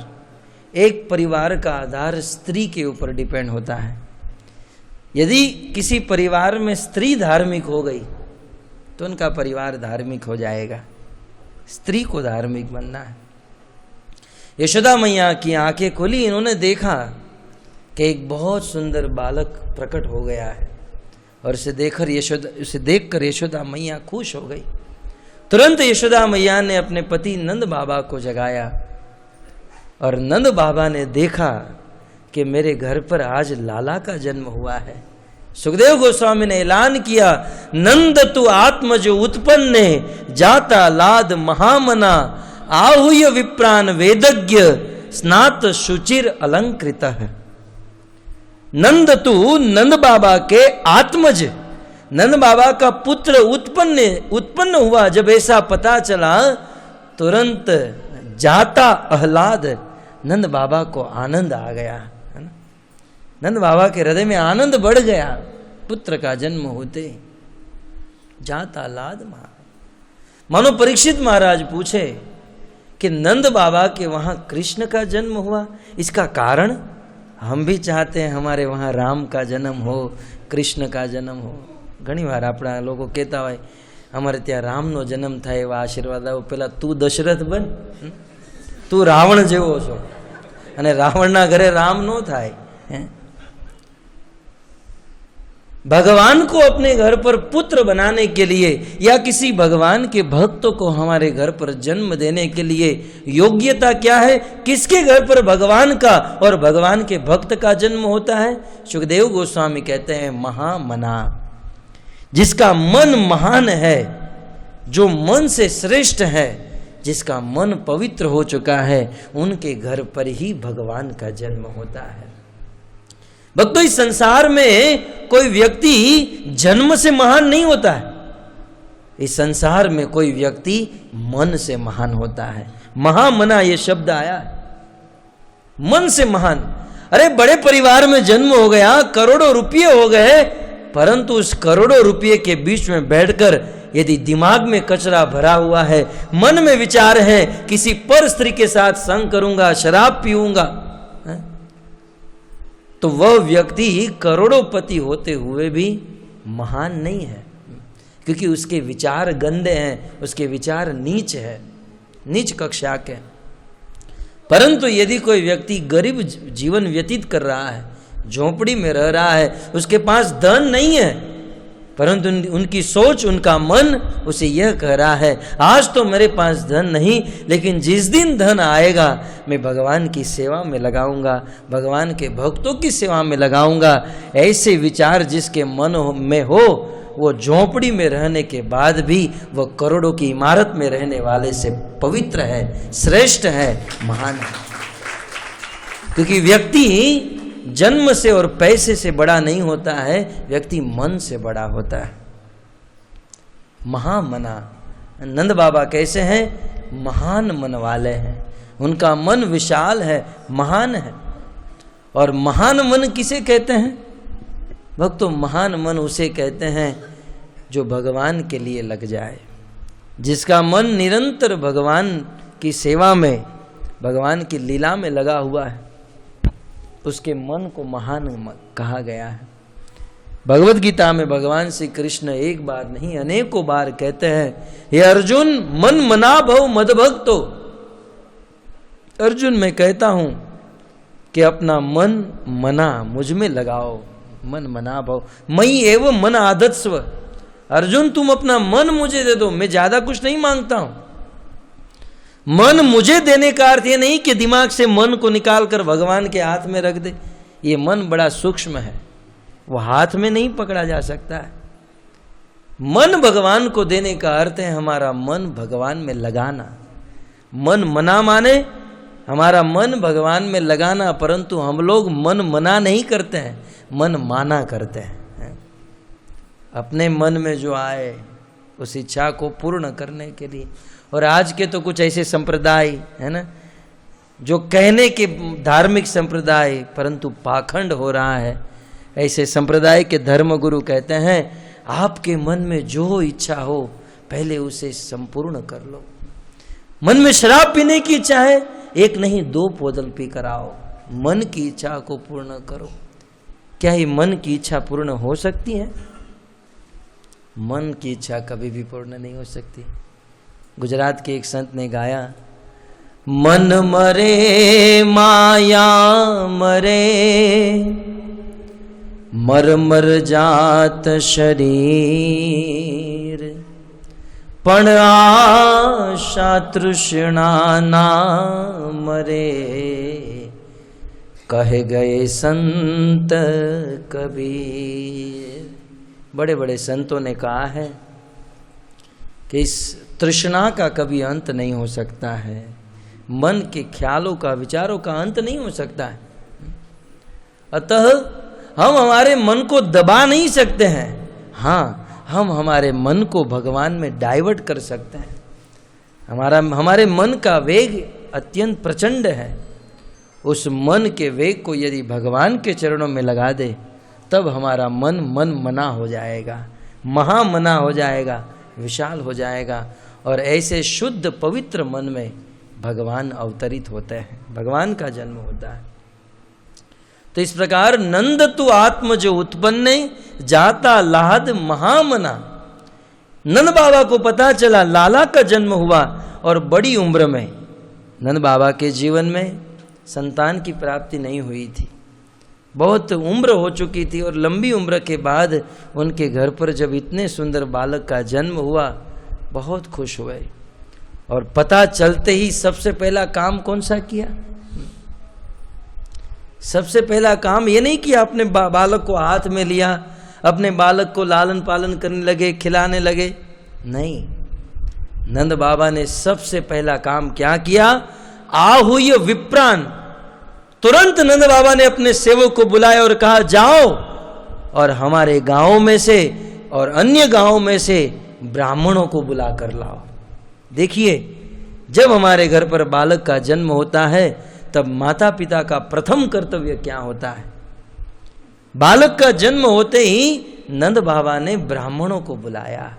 एक परिवार का आधार स्त्री के ऊपर डिपेंड होता है। यदि किसी परिवार में स्त्री धार्मिक हो गई तो उनका परिवार धार्मिक हो जाएगा। स्त्री को धार्मिक बनना है। यशोदा मैया की आंखें खुली, इन्होंने देखा कि एक बहुत सुंदर बालक प्रकट हो गया है और उसे देखकर यशोदा मैया खुश हो गई। तुरंत यशोदा मैया ने अपने पति नंद बाबा को जगाया और नंद बाबा ने देखा कि मेरे घर पर आज लाला का जन्म हुआ है। सुखदेव गोस्वामी ने ऐलान किया, नंद तु आत्मजो उत्पन्ने जाता लाद महामना आहूय विप्रान वेदज्ञ स्नात शुचिर अलंकृत है। नंद तु नंद बाबा के आत्मज, नंद बाबा का पुत्र उत्पन्न हुआ। जब ऐसा पता चला तुरंत जाता आह्लाद, नंद बाबा को आनंद आ गया, है ना? नंद बाबा के हृदय में आनंद बढ़ गया पुत्र का जन्म होते। जाता लाद मानो परीक्षित महाराज पूछे कि नंद बाबा के वहां कृष्ण का जन्म हुआ, इसका कारण? हम भी चाहते हैं हमारे वहां राम का जन्म हो, कृष्ण का जन्म हो। घणी वार अपना लोग कहता हो अमरे त्यां रामनो जन्म थाय एवा आशीर्वाद आओ, पेला तू दशरथ बन, तू रावण जेवो छो अने रावणना घरे राम नो थाय। भगवान को अपने घर पर पुत्र बनाने के लिए या किसी भगवान के भक्तों को हमारे घर पर जन्म देने के लिए योग्यता क्या है? किसके घर पर भगवान का और भगवान के भक्त का जन्म होता है? सुखदेव गोस्वामी कहते हैं महामना, जिसका मन महान है, जो मन से श्रेष्ठ है, जिसका मन पवित्र हो चुका है, उनके घर पर ही भगवान का जन्म होता है। भक्तों, इस संसार में कोई व्यक्ति जन्म से महान नहीं होता है। इस संसार में कोई व्यक्ति मन से महान होता है। महामना ये शब्द आया है, मन से महान। अरे बड़े परिवार में जन्म हो गया, करोड़ों रुपये हो गए, परंतु उस करोड़ों रुपये के बीच में बैठकर यदि दिमाग में कचरा भरा हुआ है, मन में विचार है किसी पर स्त्री के साथ संग करूंगा, शराब पीऊंगा, तो वह व्यक्ति करोड़ोंपति होते हुए भी महान नहीं है, क्योंकि उसके विचार गंदे हैं, उसके विचार नीच है, नीच कक्षा के। परंतु यदि कोई व्यक्ति गरीब जीवन व्यतीत कर रहा है, झोपड़ी में रह रहा है, उसके पास धन नहीं है, परंतु उनकी सोच, उनका मन उसे यह कह रहा है, आज तो मेरे पास धन नहीं, लेकिन जिस दिन धन आएगा मैं भगवान की सेवा में लगाऊंगा, भगवान के भक्तों की सेवा में लगाऊंगा। ऐसे विचार जिसके मन में हो, वो झोपड़ी में रहने के बाद भी वह करोड़ों की इमारत में रहने वाले से पवित्र है, श्रेष्ठ है, महान है। क्योंकि व्यक्ति जन्म से और पैसे से बड़ा नहीं होता है, व्यक्ति मन से बड़ा होता है। महामना, नंद बाबा कैसे हैं? महान मन वाले हैं, उनका मन विशाल है, महान है। और महान मन किसे कहते हैं भक्तों? महान मन उसे कहते हैं जो भगवान के लिए लग जाए, जिसका मन निरंतर भगवान की सेवा में, भगवान की लीला में लगा हुआ है, उसके मन को महान कहा गया है। भगवत गीता में भगवान श्री कृष्ण एक बार नहीं अनेकों बार कहते हैं, हे अर्जुन मन मना भव मद भक्तो। अर्जुन मैं कहता हूं कि अपना मन मना, मुझ में लगाओ, मन मना भव मई एवं मन आदत्स्व। अर्जुन तुम अपना मन मुझे दे दो, मैं ज्यादा कुछ नहीं मांगता हूं। मन मुझे देने का अर्थ ये नहीं कि दिमाग से मन को निकाल कर भगवान के हाथ में रख दे। ये मन बड़ा सूक्ष्म है, वो हाथ में नहीं पकड़ा जा सकता है। मन भगवान को देने का अर्थ है हमारा मन भगवान में लगाना। मन मना माने हमारा मन भगवान में लगाना, परंतु हम लोग मन मना नहीं करते हैं, मन माना करते हैं। अपने मन में जो आए उस इच्छा को पूर्ण करने के लिए। और आज के तो कुछ ऐसे संप्रदाय है ना, जो कहने के धार्मिक संप्रदाय परंतु पाखंड हो रहा है। ऐसे संप्रदाय के धर्मगुरु कहते हैं आपके मन में जो इच्छा हो पहले उसे संपूर्ण कर लो। मन में शराब पीने की इच्छा है, एक नहीं 2 बोतल पी कर आओ, मन की इच्छा को पूर्ण करो। क्या ये मन की इच्छा पूर्ण हो सकती है? मन की इच्छा कभी भी पूर्ण नहीं हो सकती। गुजरात के एक संत ने गाया, मन मरे माया मरे, मर मर जात शरीर, पण आशा तृष्णा ना मरे, कहे गए संत कबीर। बड़े बड़े संतों ने कहा है कि इस तृष्णा का कभी अंत नहीं हो सकता है, मन के ख्यालों का, विचारों का अंत नहीं हो सकता है। अतः हम हमारे मन को दबा नहीं सकते हैं, हाँ हम हमारे मन को भगवान में डाइवर्ट कर सकते हैं। हमारे मन का वेग अत्यंत प्रचंड है। उस मन के वेग को यदि भगवान के चरणों में लगा दे तब हमारा मन मना हो जाएगा, महामना हो जाएगा, विशाल हो जाएगा। और ऐसे शुद्ध पवित्र मन में भगवान अवतरित होते हैं, भगवान का जन्म होता है। तो इस प्रकार नंद तु आत्म जो उत्पन्न जाता लाद महामना। नंद बाबा को पता चला लाला का जन्म हुआ और बड़ी उम्र में। नंद बाबा के जीवन में संतान की प्राप्ति नहीं हुई थी, बहुत उम्र हो चुकी थी और लंबी उम्र के बाद उनके घर पर जब इतने सुंदर बालक का जन्म हुआ, बहुत खुश हुए। और पता चलते ही सबसे पहला काम कौन सा किया? सबसे पहला काम ये नहीं किया अपने बालक को हाथ में लिया, अपने बालक को लालन पालन करने लगे, खिलाने लगे। नहीं, नंद बाबा ने सबसे पहला काम क्या किया? आहूय विप्रान। तुरंत नंद बाबा ने अपने सेवक को बुलाया और कहा, जाओ और हमारे गांव में से और अन्य गांव में से ब्राह्मणों को बुला कर लाओ। देखिए, जब हमारे घर पर बालक का जन्म होता है तब माता पिता का प्रथम कर्तव्य क्या होता है? बालक का जन्म होते ही नंद बाबा ने ब्राह्मणों को बुलाया।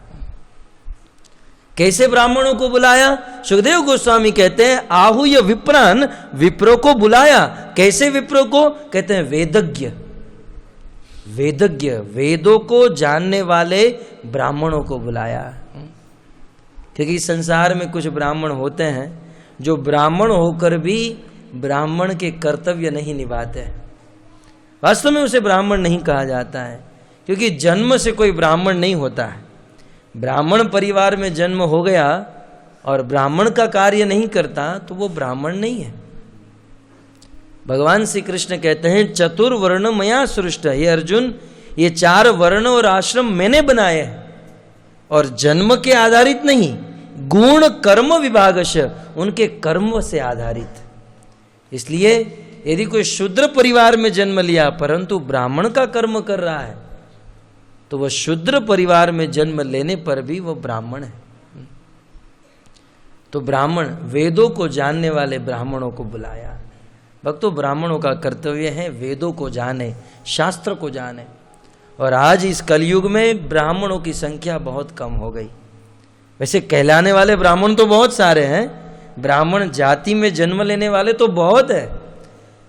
कैसे ब्राह्मणों को बुलाया? सुखदेव गोस्वामी कहते हैं, आहूय विप्रान, विप्रों को बुलाया। कैसे विप्रों को? कहते हैं वेदज्ञ। वेदज्ञ, वेदों को जानने वाले ब्राह्मणों को बुलाया। क्योंकि संसार में कुछ ब्राह्मण होते हैं जो ब्राह्मण होकर भी ब्राह्मण के कर्तव्य नहीं निभाते। वास्तव में उसे ब्राह्मण नहीं कहा जाता है, क्योंकि जन्म से कोई ब्राह्मण नहीं होता है। ब्राह्मण परिवार में जन्म हो गया और ब्राह्मण का कार्य नहीं करता तो वो ब्राह्मण नहीं है। भगवान श्री कृष्ण कहते हैं, चतुर्वर्ण मया सृष्ट। हे अर्जुन, ये 4 वर्ण और आश्रम मैंने बनाए हैं और जन्म के आधारित नहीं, गुण कर्म विभागश, उनके कर्म से आधारित। इसलिए यदि कोई शूद्र परिवार में जन्म लिया परंतु ब्राह्मण का कर्म कर रहा है तो वह शूद्र परिवार में जन्म लेने पर भी वह ब्राह्मण है। तो ब्राह्मण, वेदों को जानने वाले ब्राह्मणों को बुलाया। भक्तों, ब्राह्मणों का कर्तव्य है वेदों को जाने, शास्त्र को जाने। और आज इस कलयुग में ब्राह्मणों की संख्या बहुत कम हो गई। वैसे कहलाने वाले ब्राह्मण तो बहुत सारे हैं, ब्राह्मण जाति में जन्म लेने वाले तो बहुत है,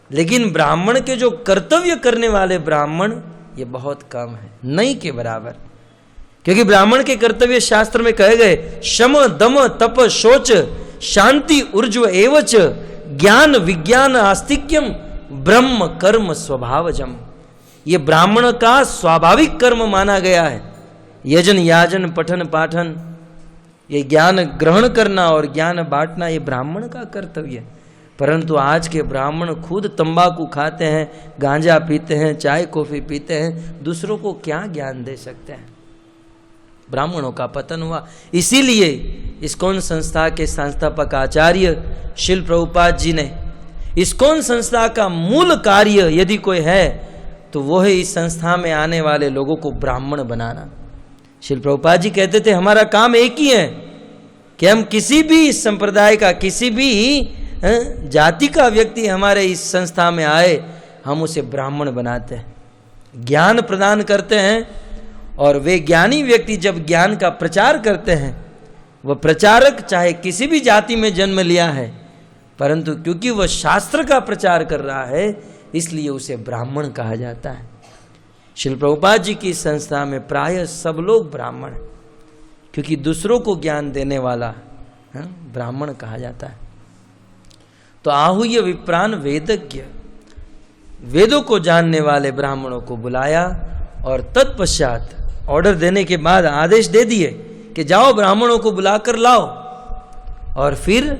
लेकिन ब्राह्मण के जो कर्तव्य करने वाले ब्राह्मण ये बहुत कम है, नहीं के बराबर। क्योंकि ब्राह्मण के कर्तव्य शास्त्र में कहे गए, शम दम तप शौच शांति ऊर्ज्व एवच ज्ञान विज्ञान आस्तिक्यम ब्रह्म कर्म स्वभावजम। ये ब्राह्मण का स्वाभाविक कर्म माना गया है। यजन याजन पठन पाठन, ये ज्ञान ग्रहण करना और ज्ञान बांटना, ये ब्राह्मण का कर्तव्य है। परंतु आज के ब्राह्मण खुद तंबाकू खाते हैं, गांजा पीते हैं, चाय कॉफी पीते हैं, दूसरों को क्या ज्ञान दे सकते हैं? ब्राह्मणों का पतन हुआ। इसीलिए इस्कॉन संस्था के संस्थापक आचार्य शिल प्रभुपाद जी ने, इस्कॉन संस्था का मूल कार्य यदि कोई है तो वो है इस संस्था में आने वाले लोगों को ब्राह्मण बनाना। शिल प्रभुपाद जी कहते थे, हमारा काम एक ही है कि हम किसी भी संप्रदाय का, किसी भी जाति का व्यक्ति हमारे इस संस्था में आए, हम उसे ब्राह्मण बनाते हैं, ज्ञान प्रदान करते हैं। और वे ज्ञानी व्यक्ति जब ज्ञान का प्रचार करते हैं, वह प्रचारक चाहे किसी भी जाति में जन्म लिया है, परंतु क्योंकि वह शास्त्र का प्रचार कर रहा है इसलिए उसे ब्राह्मण कहा जाता है। श्रील प्रभुपाद जी की संस्था में प्राय सब लोग ब्राह्मण, क्योंकि दूसरों को ज्ञान देने वाला ब्राह्मण कहा जाता है। तो आहूय विप्रान वेदज्ञ, वेदों को जानने वाले ब्राह्मणों को बुलाया और तत्पश्चात ऑर्डर देने के बाद आदेश दे दिए कि जाओ ब्राह्मणों को बुलाकर लाओ। और फिर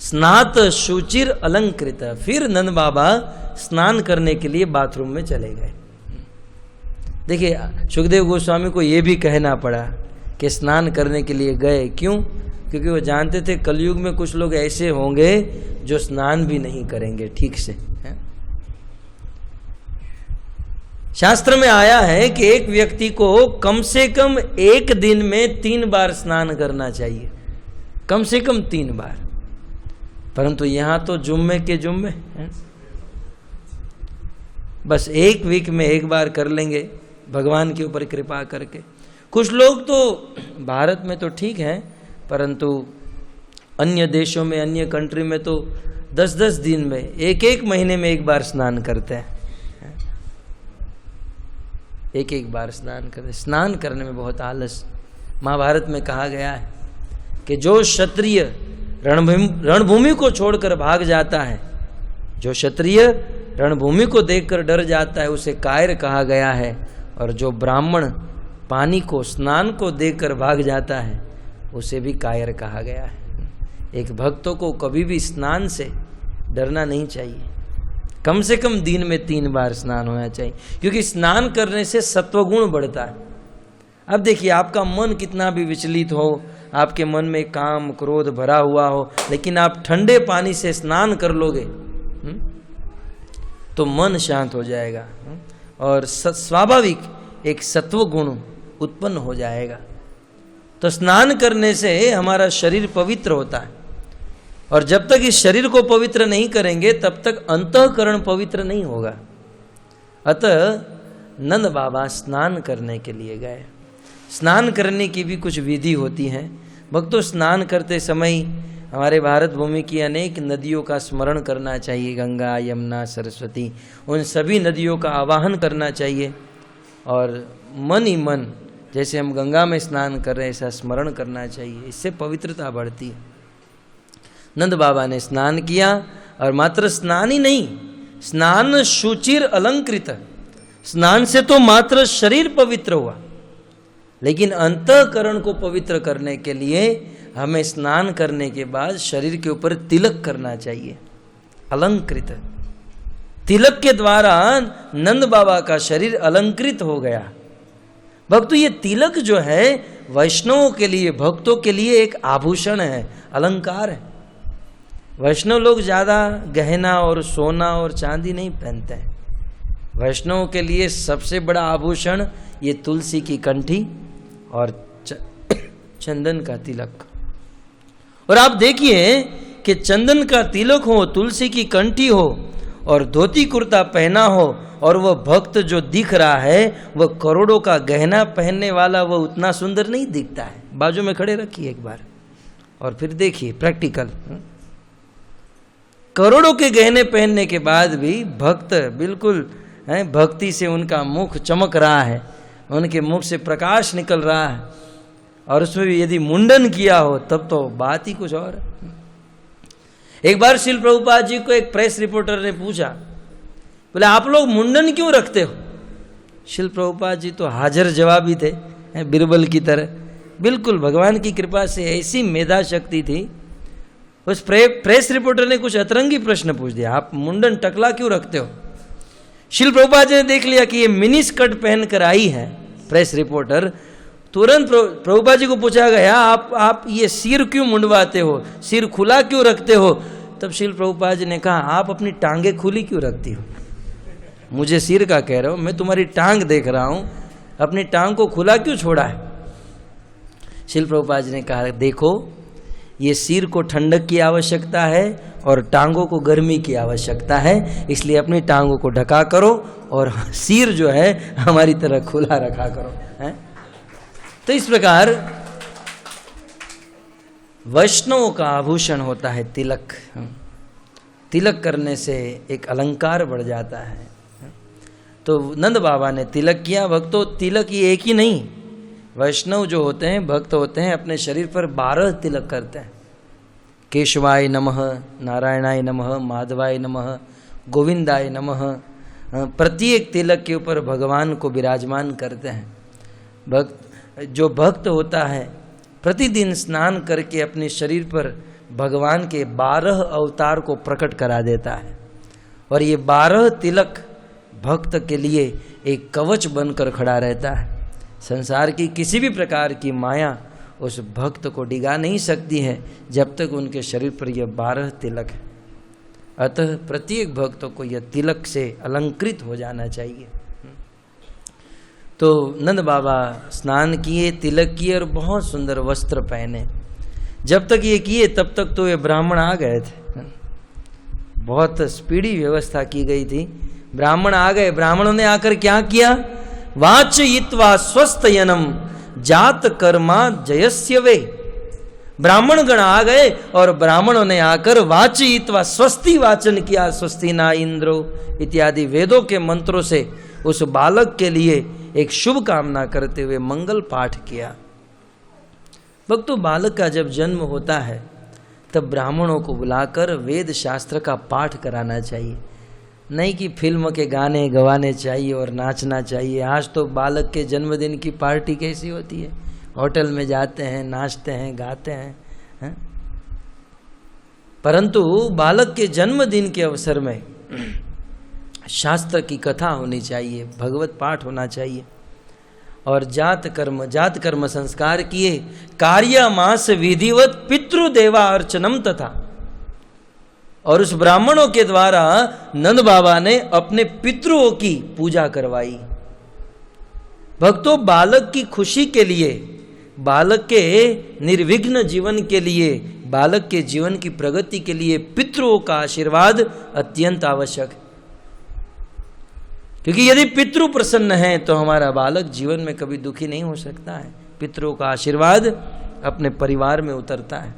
स्नात शुचिर अलंकृत, फिर नंद बाबा स्नान करने के लिए बाथरूम में चले गए। देखिए, सुखदेव गोस्वामी को यह भी कहना पड़ा कि स्नान करने के लिए गए। क्यों? क्योंकि वो जानते थे कलयुग में कुछ लोग ऐसे होंगे जो स्नान भी नहीं करेंगे ठीक से। शास्त्र में आया है कि एक व्यक्ति को कम से कम एक दिन में 3 बार स्नान करना चाहिए, कम से कम 3 बार। परंतु यहां तो जुम्मे के जुम्मे, बस एक वीक में 1 बार कर लेंगे भगवान के ऊपर कृपा करके। कुछ लोग तो भारत में तो ठीक है, परंतु अन्य देशों में, अन्य कंट्री में तो 10-10 दिन में, 1-1 महीने में 1 बार स्नान करते हैं, 1-1 बार स्नान करते। स्नान करने में बहुत आलस। महाभारत में कहा गया है कि जो क्षत्रिय रणभूमि को छोड़कर भाग जाता है, जो क्षत्रिय रणभूमि को देखकर डर जाता है उसे कायर कहा गया है, और जो ब्राह्मण पानी को, स्नान को देखकर भाग जाता है उसे भी कायर कहा गया है। एक भक्तों को कभी भी स्नान से डरना नहीं चाहिए। कम से कम दिन में 3 बार स्नान होना चाहिए, क्योंकि स्नान करने से सत्वगुण बढ़ता है। अब देखिए, आपका मन कितना भी विचलित हो, आपके मन में काम क्रोध भरा हुआ हो, लेकिन आप ठंडे पानी से स्नान कर लोगे तो मन शांत हो जाएगा और स्वाभाविक एक सत्व गुण उत्पन्न हो जाएगा। तो स्नान करने से हमारा शरीर पवित्र होता है, और जब तक इस शरीर को पवित्र नहीं करेंगे तब तक अंतःकरण पवित्र नहीं होगा। अतः नंद बाबा स्नान करने के लिए गए। स्नान करने की भी कुछ विधि होती है। भक्तों, स्नान करते समय हमारे भारत भूमि की अनेक नदियों का स्मरण करना चाहिए। गंगा, यमुना, सरस्वती, उन सभी नदियों का आवाहन करना चाहिए, और मन ही मन जैसे हम गंगा में स्नान कर रहे हैं ऐसा स्मरण करना चाहिए। इससे पवित्रता बढ़ती है। नंद बाबा ने स्नान किया, और मात्र स्नान ही नहीं, स्नान शुचिर अलंकृत। स्नान से तो मात्र शरीर पवित्र हुआ, लेकिन अंतःकरण को पवित्र करने के लिए हमें स्नान करने के बाद शरीर के ऊपर तिलक करना चाहिए, अलंकृत। तिलक के द्वारा नंद बाबा का शरीर अलंकृत हो गया। भक्तों, ये तिलक जो है वैष्णवों के लिए, भक्तों के लिए एक आभूषण है, अलंकार है। वैष्णव लोग ज़्यादा गहना और सोना और चांदी नहीं पहनते हैं। वैष्णवों के लिए सबसे बड़ा आभूषण ये तुलसी की कंठी और चंदन का तिलक। और आप देखिए कि चंदन का तिलक हो, तुलसी की कंठी हो और धोती कुर्ता पहना हो, और वह भक्त जो दिख रहा है वह करोड़ों का गहना पहनने वाला, वह उतना सुंदर नहीं दिखता है। बाजू में खड़े रखिए एक बार और फिर देखिए प्रैक्टिकल। करोड़ों के गहने पहनने के बाद भी भक्त बिल्कुल भक्ति से उनका मुख चमक रहा है, उनके मुख से प्रकाश निकल रहा है, और उसमें भी यदि मुंडन किया हो तब तो बात ही कुछ और है। एक बार श्रील प्रभुपाद जी को एक प्रेस रिपोर्टर ने पूछा, बोले आप लोग मुंडन क्यों रखते हो? श्रील प्रभुपाद जी तो हाजिर जवाबी थे, बिरबल की तरह। बिल्कुल भगवान की कृपा से ऐसी मेधा शक्ति थी। उस प्रेस रिपोर्टर ने कुछ अतरंगी प्रश्न पूछ दिया, आप मुंडन टकला क्यों रखते हो? श्रील प्रभुपाद जी ने देख लिया कि ये मिनी स्कर्ट पहनकर आई है प्रेस रिपोर्टर। तुरंत प्रभुपाद जी को पूछा गया, आप ये सिर क्यों मुंडवाते हो, सिर खुला क्यों रखते हो? तब श्रील प्रभुपाद जी ने कहा, आप अपनी टांगे खुली क्यों रखती हो? मुझे सिर का कह रहे हो, मैं तुम्हारी टांग देख रहा हूं, अपनी टांग को खुला क्यों छोड़ा है? श्रील प्रभुपाद जी ने कहा, देखो ये सिर को ठंडक की आवश्यकता है और टांगों को गर्मी की आवश्यकता है, इसलिए अपनी टांगों को ढका करो और सिर जो है हमारी तरह खुला रखा करो, है? तो इस प्रकार वैष्णवों का आभूषण होता है तिलक। तिलक करने से एक अलंकार बढ़ जाता है। तो नंद बाबा ने तिलक किया। भक्तों, तिलक ये एक ही नहीं, वैष्णव जो होते हैं, भक्त होते हैं, अपने शरीर पर 12 तिलक करते हैं। केशवाय नमः, नारायणाय नमः, माधवाय नमः, गोविंदाय नमः। प्रत्येक तिलक के ऊपर भगवान को विराजमान करते हैं। जो भक्त होता है प्रतिदिन स्नान करके अपने शरीर पर भगवान के 12 अवतार को प्रकट करा देता है, और ये 12 तिलक भक्त के लिए एक कवच बनकर खड़ा रहता है। संसार की किसी भी प्रकार की माया उस भक्त को डिगा नहीं सकती है जब तक उनके शरीर पर यह 12 तिलक है। अतः प्रत्येक भक्त को यह तिलक से अलंकृत हो जाना चाहिए। तो नंद बाबा स्नान किए, तिलक किए और बहुत सुंदर वस्त्र पहने। जब तक ये किए तब तक तो ये ब्राह्मण आ गए थे। बहुत स्पीडी व्यवस्था की गई थी। ब्राह्मण आ गए। ब्राह्मणों ने आकर क्या किया? वाचयित्वा स्वस्थयनम जात कर्मा जयस्य वे। ब्राह्मण गण आ गए और ब्राह्मणों ने आकर वाचयित्वा स्वस्ति वाचन किया। स्वस्ति ना इंद्रो इत्यादि वेदों के मंत्रों से उस बालक के लिए एक शुभ कामना करते हुए मंगल पाठ किया। भक्तों, बालक का जब जन्म होता है तब ब्राह्मणों को बुलाकर वेद शास्त्र का पाठ कराना चाहिए। नहीं कि फिल्म के गाने गवाने चाहिए और नाचना चाहिए। आज तो बालक के जन्मदिन की पार्टी कैसी होती है, होटल में जाते हैं, नाचते हैं, गाते हैं, परंतु बालक के जन्मदिन के अवसर में शास्त्र की कथा होनी चाहिए, भगवत पाठ होना चाहिए और जात कर्म संस्कार किए, कार्य मास विधिवत पितृदेवा अर्चनम तथा। और उस ब्राह्मणों के द्वारा नंद बाबा ने अपने पितरों की पूजा करवाई। भक्तों, बालक की खुशी के लिए, बालक के निर्विघ्न जीवन के लिए, बालक के जीवन की प्रगति के लिए पितरों का आशीर्वाद अत्यंत आवश्यक है। क्योंकि यदि पितृ प्रसन्न है तो हमारा बालक जीवन में कभी दुखी नहीं हो सकता है। पितरों का आशीर्वाद अपने परिवार में उतरता है।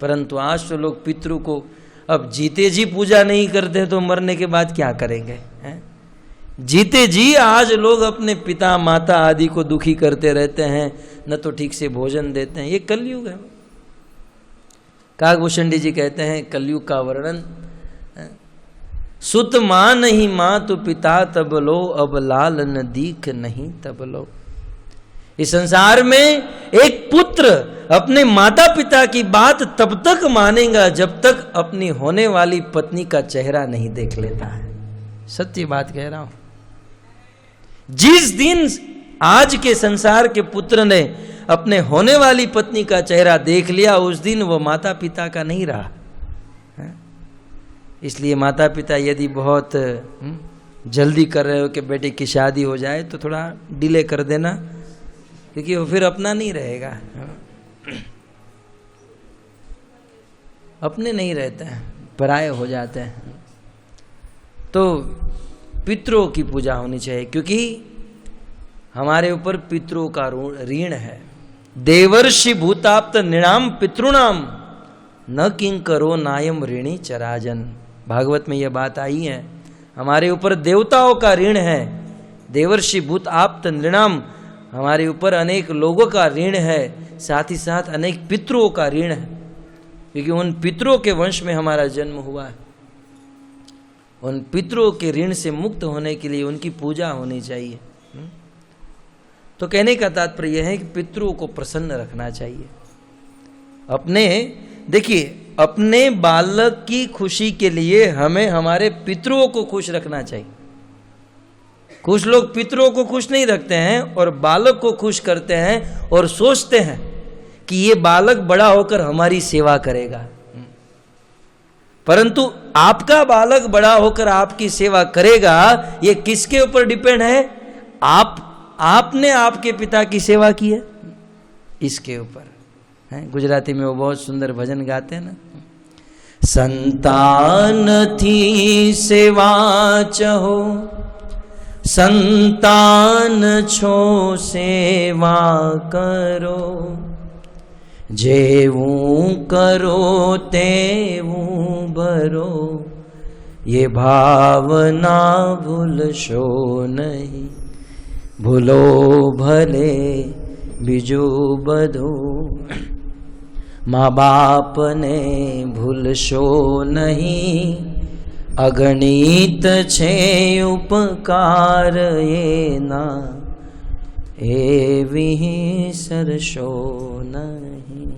परंतु आज तो लोग पितृ को अब जीते जी पूजा नहीं करते तो मरने के बाद क्या करेंगे, हैं? जीते जी आज लोग अपने पिता माता आदि को दुखी करते रहते हैं, न तो ठीक से भोजन देते हैं। ये कलयुग है। काकभूषण जी कहते हैं कलयुग का वर्णन, सुत मां नहीं मां तो पिता तब लो, अब लाल न दीख नहीं तब लो। इस संसार में एक पुत्र अपने माता पिता की बात तब तक मानेगा जब तक अपनी होने वाली पत्नी का चेहरा नहीं देख लेता है। सत्य बात कह रहा हूं। जिस दिन आज के संसार के पुत्र ने अपने होने वाली पत्नी का चेहरा देख लिया, उस दिन वो माता पिता का नहीं रहा। इसलिए माता पिता यदि बहुत जल्दी कर रहे हो कि बेटे की शादी हो जाए तो थोड़ा डिले कर देना, क्योंकि वो फिर अपना नहीं रहेगा, अपने नहीं रहते हैं, पराये हो जाते हैं। तो पितरों की पूजा होनी चाहिए, क्योंकि हमारे ऊपर पितरों का ऋण है। देवर्षि भूताप्त नृणाम पितृणाम न किंकरो नायम ऋणी चराजन। भागवत में यह बात आई है, हमारे ऊपर देवताओं का ऋण है। देवर्षि भूत आप्त नृणाम, हमारे ऊपर अनेक लोगों का ऋण है, साथ ही साथ अनेक पितरों का ऋण है, क्योंकि उन पितरों के वंश में हमारा जन्म हुआ है। उन पितरों के ऋण से मुक्त होने के लिए उनकी पूजा होनी चाहिए। तो कहने का तात्पर्य यह है कि पितरों को प्रसन्न रखना चाहिए। अपने बालक की खुशी के लिए हमें हमारे पितरों को खुश रखना चाहिए। कुछ लोग पितरों को खुश नहीं रखते हैं और बालक को खुश करते हैं और सोचते हैं कि ये बालक बड़ा होकर हमारी सेवा करेगा। परंतु आपका बालक बड़ा होकर आपकी सेवा करेगा, ये किसके ऊपर डिपेंड है? आपने आपके पिता की सेवा की है, इसके ऊपर है। गुजराती में वो बहुत सुंदर भजन गाते हैं ना, संतान थी सेवा चहो, संतान छो सेवा करो, जेवूं करो तेवूं भरो, ये भावना भूलशो नहीं, भूलो भले बीजू बधो। माँ बाप ने भूलशो नहीं, अगणित छे उपकार ये ना, एवी सरशो नहीं।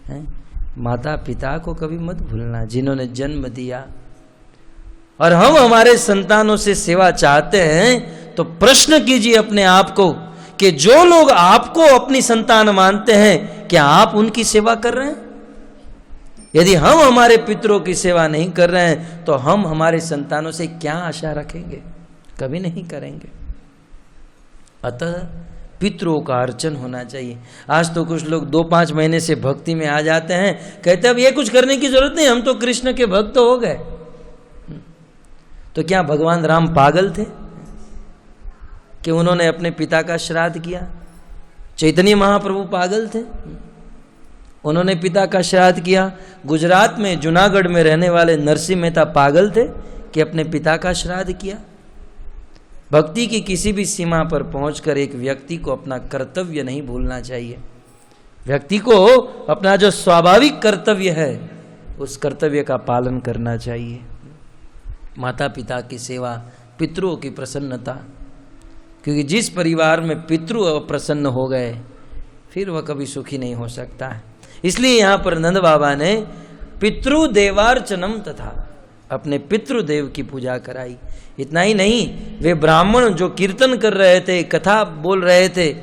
है? माता पिता को कभी मत भूलना, जिन्होंने जन्म दिया। और हम हमारे संतानों से सेवा चाहते हैं तो प्रश्न कीजिए अपने आप को कि जो लोग आपको अपनी संतान मानते हैं, क्या आप उनकी सेवा कर रहे हैं? यदि हम हमारे पितरों की सेवा नहीं कर रहे हैं तो हम हमारे संतानों से क्या आशा रखेंगे? कभी नहीं करेंगे। अतः पितरों का अर्चन होना चाहिए। आज तो कुछ लोग 2-5 महीने से भक्ति में आ जाते हैं, कहते हैं अब ये कुछ करने की जरूरत नहीं, हम तो कृष्ण के भक्त हो गए। तो क्या भगवान राम पागल थे कि उन्होंने अपने पिता का श्राद्ध किया? चैतन्य महाप्रभु पागल थे, उन्होंने पिता का श्राद्ध किया। गुजरात में जूनागढ़ में रहने वाले नरसिंह मेहता पागल थे कि अपने पिता का श्राद्ध किया। भक्ति की किसी भी सीमा पर पहुंचकर एक व्यक्ति को अपना कर्तव्य नहीं भूलना चाहिए। व्यक्ति को अपना जो स्वाभाविक कर्तव्य है उस कर्तव्य का पालन करना चाहिए। माता पिता की सेवा, पितरों की प्रसन्नता, क्योंकि जिस परिवार में पितृ अप्रसन्न हो गए फिर वह कभी सुखी नहीं हो सकता है। इसलिए यहाँ पर नंद बाबा ने पितृदेवार्चनम तथा अपने पितृदेव की पूजा कराई। इतना ही नहीं, वे ब्राह्मण जो कीर्तन कर रहे थे, कथा बोल रहे थे,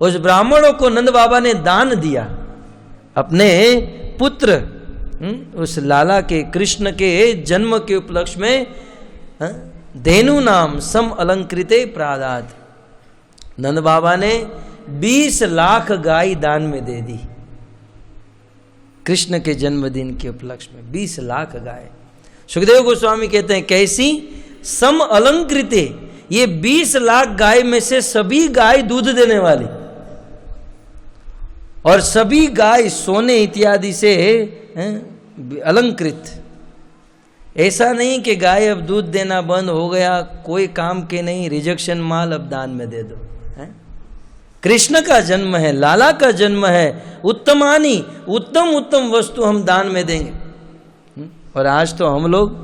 उस ब्राह्मणों को नंद बाबा ने दान दिया। अपने पुत्र उस लाला के, कृष्ण के जन्म के उपलक्ष्य में धेनु नाम सम अलंकृते प्रादात, नंद बाबा ने 20 लाख गाय दान में दे दी। कृष्ण के जन्मदिन के उपलक्ष्य में 20 लाख गाय। सुखदेव गोस्वामी कहते हैं कैसी? सम अलंकृते, ये 20 लाख गाय में से सभी गाय दूध देने वाली, और सभी गाय सोने इत्यादि से अलंकृत। ऐसा नहीं कि गाय अब दूध देना बंद हो गया, कोई काम के नहीं, रिजेक्शन माल, अब दान में दे दो। कृष्ण का जन्म है, लाला का जन्म है, उत्तमानी उत्तम उत्तम वस्तु हम दान में देंगे। और आज तो हम लोग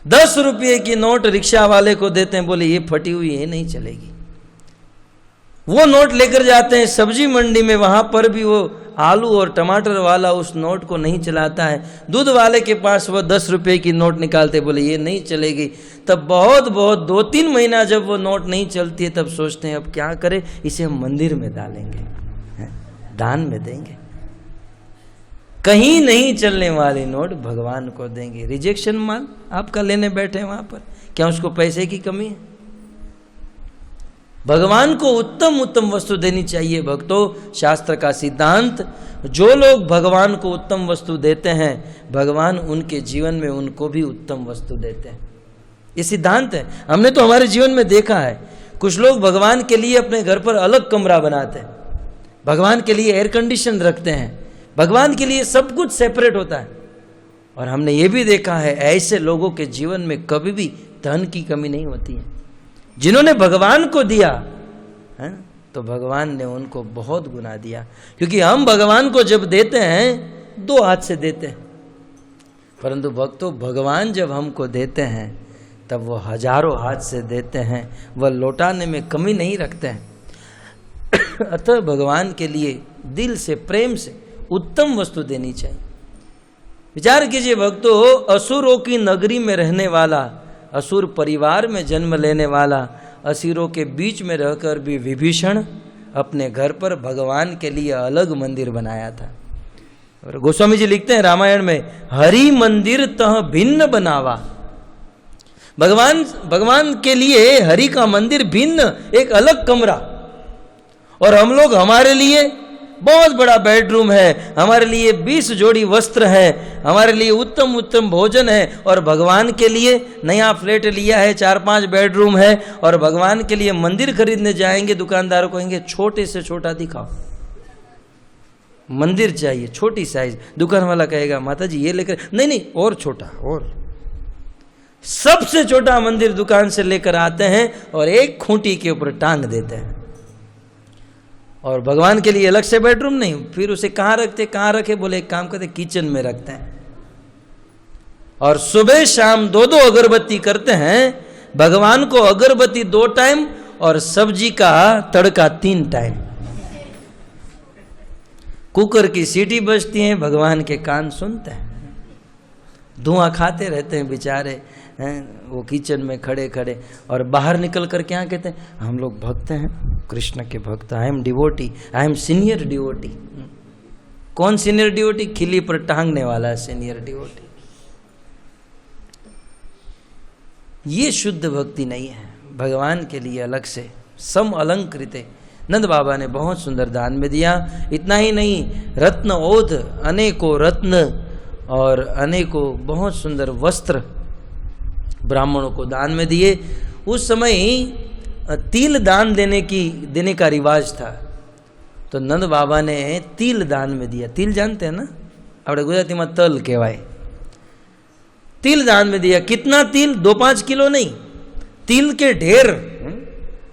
10 रुपये की नोट रिक्शा वाले को देते हैं, बोले ये फटी हुई है, नहीं चलेगी। वो नोट लेकर जाते हैं सब्जी मंडी में, वहां पर भी वो आलू और टमाटर वाला उस नोट को नहीं चलाता है। दूध वाले के पास वो 10 रुपये की नोट निकालते, बोले ये नहीं चलेगी। तब बहुत 2-3 महीना जब वो नोट नहीं चलती है, तब सोचते हैं अब क्या करें, इसे हम मंदिर में डालेंगे, दान में देंगे। कहीं नहीं चलने वाली नोट भगवान को देंगे। रिजेक्शन माल आपका लेने बैठे वहां पर, क्या उसको पैसे की कमी है? भगवान को उत्तम उत्तम वस्तु देनी चाहिए। भक्तों, शास्त्र का सिद्धांत, जो लोग भगवान को उत्तम वस्तु देते हैं, भगवान उनके जीवन में उनको भी उत्तम वस्तु देते हैं। ये सिद्धांत है। हमने तो हमारे जीवन में देखा है, कुछ लोग भगवान के लिए अपने घर पर अलग कमरा बनाते हैं, भगवान के लिए एयर कंडीशन रखते हैं, भगवान के लिए सब कुछ सेपरेट होता है। और हमने ये भी देखा है, ऐसे लोगों के जीवन में कभी भी धन की कमी नहीं होती है। जिन्होंने भगवान को दिया है, तो भगवान ने उनको बहुत गुना दिया। क्योंकि हम भगवान को जब देते हैं 2 हाथ से देते हैं, परंतु भक्तों भगवान जब हमको देते हैं तब वो हजारों हाथ से देते हैं, वह लौटाने में कमी नहीं रखते हैं। अतः भगवान के लिए दिल से, प्रेम से उत्तम वस्तु देनी चाहिए। विचार कीजिए भक्तों, असुरों की नगरी में रहने वाला, असुर परिवार में जन्म लेने वाला, असुरों के बीच में रहकर भी विभीषण अपने घर पर भगवान के लिए अलग मंदिर बनाया था। और गोस्वामी जी लिखते हैं रामायण में, हरि मंदिर तह भिन्न बनावा। भगवान के लिए हरि का मंदिर भिन्न, एक अलग कमरा। और हम लोग, हमारे लिए बहुत बड़ा बेडरूम है, हमारे लिए 20 जोड़ी वस्त्र है, हमारे लिए उत्तम उत्तम भोजन है, और भगवान के लिए नया फ्लैट लिया है, 4-5 बेडरूम है, और भगवान के लिए मंदिर खरीदने जाएंगे, दुकानदार को कहेंगे छोटे से छोटा दिखाओ, मंदिर चाहिए छोटी साइज। दुकान वाला कहेगा माता जी ये लेकर, नहीं और छोटा, और सबसे छोटा मंदिर दुकान से लेकर आते हैं और एक खूंटी के ऊपर टांग देते हैं। और भगवान के लिए अलग से बेडरूम नहीं। फिर उसे कहाँ रखे? बोले एक काम करते, किचन में रखते हैं। और सुबह शाम 2-2 अगरबत्ती करते हैं। भगवान को अगरबत्ती 2 टाइम और सब्जी का तड़का 3 टाइम। कुकर की सीटी बजती है, भगवान के कान सुनते हैं, धुआं खाते रहते हैं बेचारे हैं वो किचन में खड़े खड़े। और बाहर निकल कर क्या कहते हैं, हम लोग भक्त हैं, कृष्ण के भक्त, I am devotee, I am senior devotee. कौन सीनियर डिवोटी? खिली पर टांगने वाला सीनियर डिवोटी। ये शुद्ध भक्ति नहीं है। भगवान के लिए अलग से सम अलंकृत नंद बाबा ने बहुत सुंदर दान में दिया। इतना ही नहीं, रत्न ओध, अनेकों रत्न और अनेकों बहुत सुंदर वस्त्र ब्राह्मणों को दान में दिए। उस समय तिल दान देने का रिवाज था, तो नंद बाबा ने तिल दान में दिया। तिल जानते हैं ना, अपने गुजराती में तल कहवाय। तिल दान में दिया। कितना तिल? 2-5 किलो नहीं, तिल के ढेर,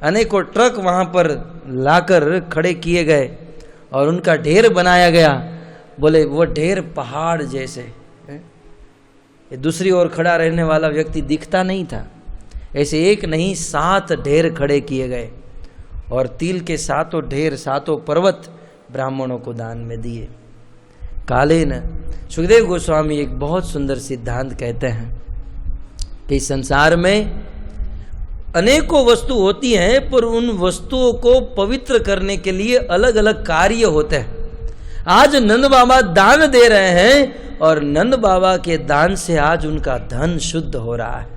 अनेकों ट्रक वहां पर लाकर खड़े किए गए और उनका ढेर बनाया गया। बोले वो ढेर पहाड़ जैसे, ये दूसरी ओर खड़ा रहने वाला व्यक्ति दिखता नहीं था। ऐसे एक नहीं 7 ढेर खड़े किए गए और तिल के 7 ढेर 7 पर्वत ब्राह्मणों को दान में दिए। कालेन सुखदेव गोस्वामी एक बहुत सुंदर सिद्धांत कहते हैं कि संसार में अनेकों वस्तु होती हैं, पर उन वस्तुओं को पवित्र करने के लिए अलग अलग कार्य होते हैं। आज नंद बाबा दान दे रहे हैं और नंद बाबा के दान से आज उनका धन शुद्ध हो रहा है।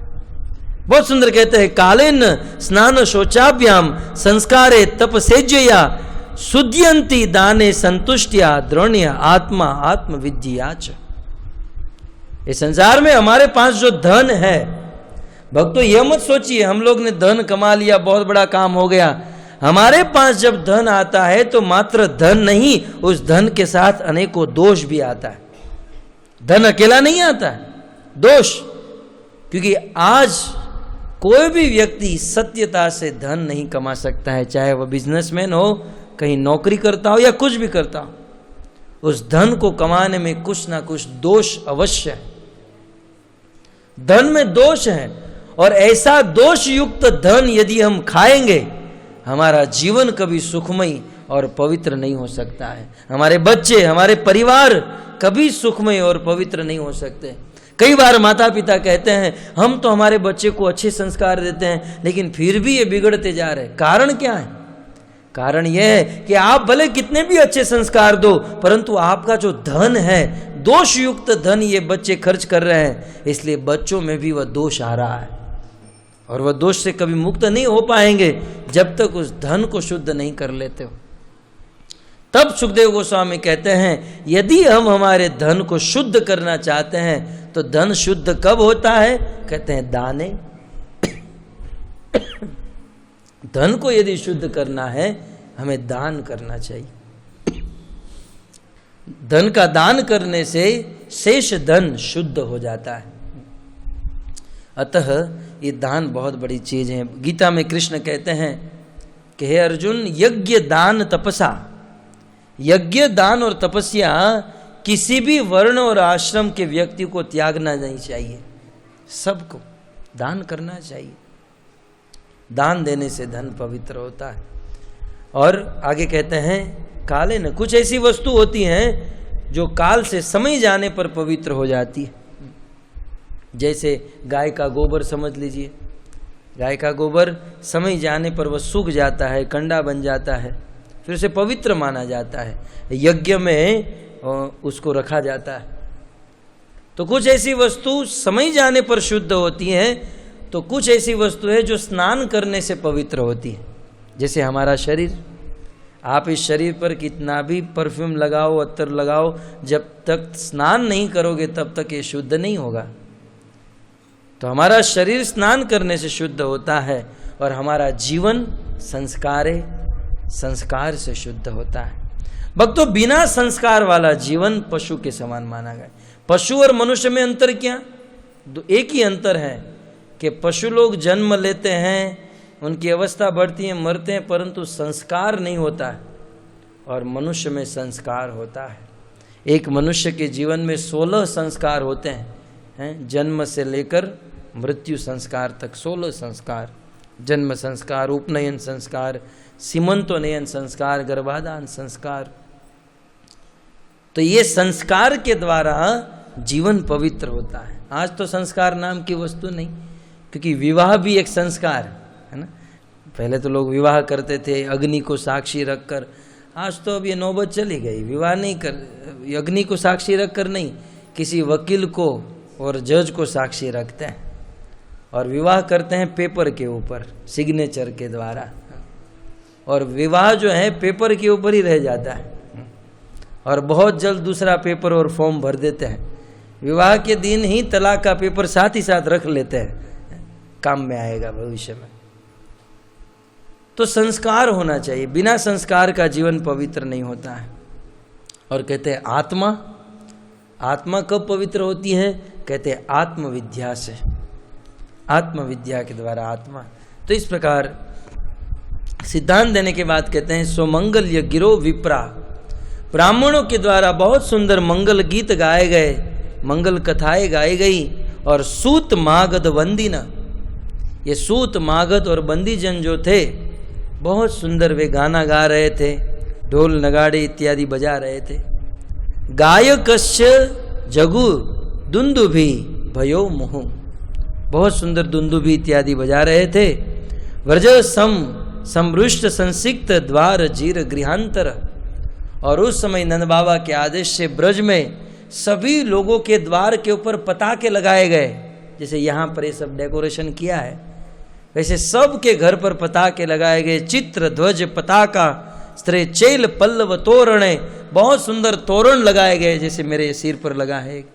बहुत सुंदर कहते हैं, कालेन स्नान शौचाभ्याम संस्कारे तपसेज्यया शुद्ध्यंती दाने संतुष्टिया द्रोण्य आत्मा आत्मविद्याच। इस संसार में हमारे पास जो धन है, भक्तों ये मत सोचिए हम लोग ने धन कमा लिया बहुत बड़ा काम हो गया। हमारे पास जब धन आता है तो मात्र धन नहीं, उस धन के साथ अनेकों दोष भी आता है। धन अकेला नहीं आता है, दोष। क्योंकि आज कोई भी व्यक्ति सत्यता से धन नहीं कमा सकता है, चाहे वह बिजनेसमैन हो, कहीं नौकरी करता हो या कुछ भी करता हो। उस धन को कमाने में कुछ ना कुछ दोष अवश्य है। धन में दोष है और ऐसा दोष युक्त धन यदि हम खाएंगे, हमारा जीवन कभी सुखमय और पवित्र नहीं हो सकता है। हमारे बच्चे, हमारे परिवार कभी सुखमय और पवित्र नहीं हो सकते। कई बार माता पिता कहते हैं हम तो हमारे बच्चे को अच्छे संस्कार देते हैं, लेकिन फिर भी ये बिगड़ते जा रहे हैं। कारण क्या है? कारण यह है कि आप भले कितने भी अच्छे संस्कार दो, परंतु आपका जो धन है, दोष युक्त धन ये बच्चे खर्च कर रहे हैं, इसलिए बच्चों में भी वह दोष आ रहा है और वह दोष से कभी मुक्त नहीं हो पाएंगे जब तक उस धन को शुद्ध नहीं कर लेते हो। तब सुखदेव गोस्वामी कहते हैं यदि हम हमारे धन को शुद्ध करना चाहते हैं तो धन शुद्ध कब होता है? कहते हैं दाने। धन को यदि शुद्ध करना है हमें दान करना चाहिए। धन का दान करने से शेष धन शुद्ध हो जाता है। अतः ये दान बहुत बड़ी चीज है। गीता में कृष्ण कहते हैं कि हे अर्जुन, यज्ञ दान तपसा, यज्ञ दान और तपस्या किसी भी वर्ण और आश्रम के व्यक्ति को त्यागना नहीं चाहिए, सबको दान करना चाहिए। दान देने से धन पवित्र होता है। और आगे कहते हैं काले न, कुछ ऐसी वस्तु होती हैं जो काल से समय जाने पर पवित्र हो जाती है। जैसे गाय का गोबर समझ लीजिए, गाय का गोबर समय जाने पर वह सूख जाता है, कंडा बन जाता है, फिर उसे पवित्र माना जाता है, यज्ञ में उसको रखा जाता है। तो कुछ ऐसी वस्तु समय जाने पर शुद्ध होती हैं, तो कुछ ऐसी वस्तु है जो स्नान करने से पवित्र होती है। जैसे हमारा शरीर, आप इस शरीर पर कितना भी परफ्यूम लगाओ, अत्तर लगाओ, जब तक स्नान नहीं करोगे तब तक ये शुद्ध नहीं होगा। तो हमारा शरीर स्नान करने से शुद्ध होता है और हमारा जीवन संस्कार से शुद्ध होता है। भक्तों, बिना संस्कार वाला जीवन पशु के समान माना गया। पशु और मनुष्य में अंतर क्या? एक ही अंतर है कि पशु लोग जन्म लेते हैं, उनकी अवस्था बढ़ती है, मरते हैं, परंतु संस्कार नहीं होता है, और मनुष्य में संस्कार होता है। एक मनुष्य के जीवन में 16 संस्कार होते हैं, जन्म से लेकर मृत्यु संस्कार तक 16 संस्कार। जन्म संस्कार, उपनयन संस्कार, सीमंतोनयन संस्कार, गर्भाधान संस्कार। तो ये संस्कार के द्वारा जीवन पवित्र होता है। आज तो संस्कार नाम की वस्तु नहीं, क्योंकि विवाह भी एक संस्कार है ना। पहले तो लोग विवाह करते थे अग्नि को साक्षी रखकर, आज तो अब ये नौबत चली गई। विवाह नहीं कर, अग्नि को साक्षी रखकर नहीं, किसी वकील को और जज को साक्षी रखते हैं और विवाह करते हैं पेपर के ऊपर, सिग्नेचर के द्वारा। और विवाह जो है पेपर के ऊपर ही रह जाता है और बहुत जल्द दूसरा पेपर और फॉर्म भर देते हैं। विवाह के दिन ही तलाक का पेपर साथ ही साथ रख लेते हैं, काम में आएगा भविष्य में। तो संस्कार होना चाहिए, बिना संस्कार का जीवन पवित्र नहीं होता है। और कहते हैं आत्मा कब पवित्र होती है? कहते हैं आत्मविद्या से, आत्मविद्या के द्वारा आत्मा। तो इस प्रकार सिद्धांत देने के बाद कहते हैं स्वमंगल्य गिरो विप्रा। ब्राह्मणों के द्वारा बहुत सुंदर मंगल गीत गाए गए, मंगल कथाएं गाई गई और सूत मागध वंदिना, ये सूत मागध और बंदीजन जो थे बहुत सुंदर वे गाना गा रहे थे, ढोल नगाड़े इत्यादि बजा रहे थे। गायकस्य जगु दुंदुभि भयो मुहु, बहुत सुंदर दुंदुभि इत्यादि बजा रहे थे। व्रज समृष्ट संसिक्त द्वार जीर गृहांतर, और उस समय नंद बाबा के आदेश से ब्रज में सभी लोगों के द्वार के ऊपर पताके लगाए गए। जैसे यहाँ पर ये सब डेकोरेशन किया है वैसे सबके घर पर पताके लगाए गए। चित्र ध्वज पताका स्त्रे चेल पल्लव तोरणे, बहुत सुंदर तोरण लगाए गए। जैसे मेरे सिर पर लगा है एक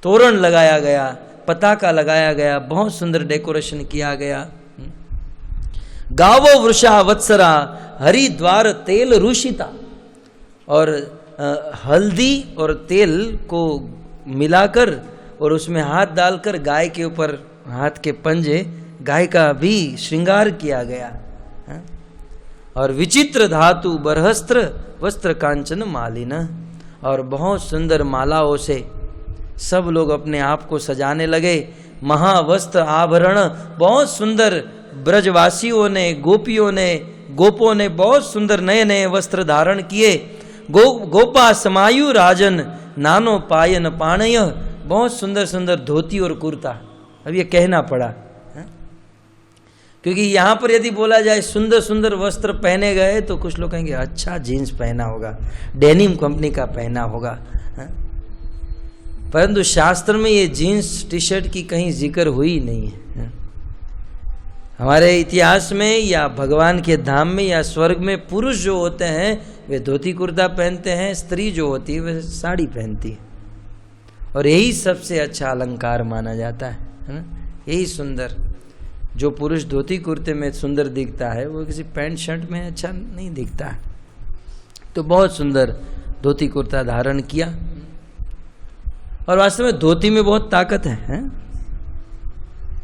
तोरण लगाया गया, पताका लगाया गया, बहुत सुंदर डेकोरेशन किया गया। गावो वृषा वत्सरा हरिद्वार तेल रुषिता, और हल्दी और तेल को मिलाकर और उसमें हाथ डालकर गाय के ऊपर हाथ के पंजे गाय का भी श्रृंगार किया गया। और विचित्र धातु बरहस्त्र वस्त्र कांचन मालिना, और बहुत सुंदर मालाओं से सब लोग अपने आप को सजाने लगे। महावस्त्र आभरण, बहुत सुंदर ब्रजवासियों ने, गोपियों ने, गोपों ने बहुत सुंदर नए नए वस्त्र धारण किए। गोपा समायु राजन नानो पायन पाणय, बहुत सुंदर सुंदर धोती और कुर्ता। अब ये कहना पड़ा क्योंकि यहाँ पर यदि बोला जाए सुंदर सुंदर वस्त्र पहने गए तो कुछ लोग कहेंगे अच्छा जीन्स पहना होगा, डेनिम कंपनी का पहना होगा। परंतु शास्त्र में ये जीन्स टी शर्ट की कहीं जिक्र हुई नहीं है। हमारे इतिहास में या भगवान के धाम में या स्वर्ग में पुरुष जो होते हैं वे धोती कुर्ता पहनते हैं, स्त्री जो होती है वे साड़ी पहनती है। और यही सबसे अच्छा अलंकार माना जाता है ना। यही सुंदर, जो पुरुष धोती कुर्ते में सुंदर दिखता है वो किसी पैंट शर्ट में अच्छा नहीं दिखता है। तो बहुत सुंदर धोती कुर्ता धारण किया, और वास्तव में धोती में बहुत ताकत है।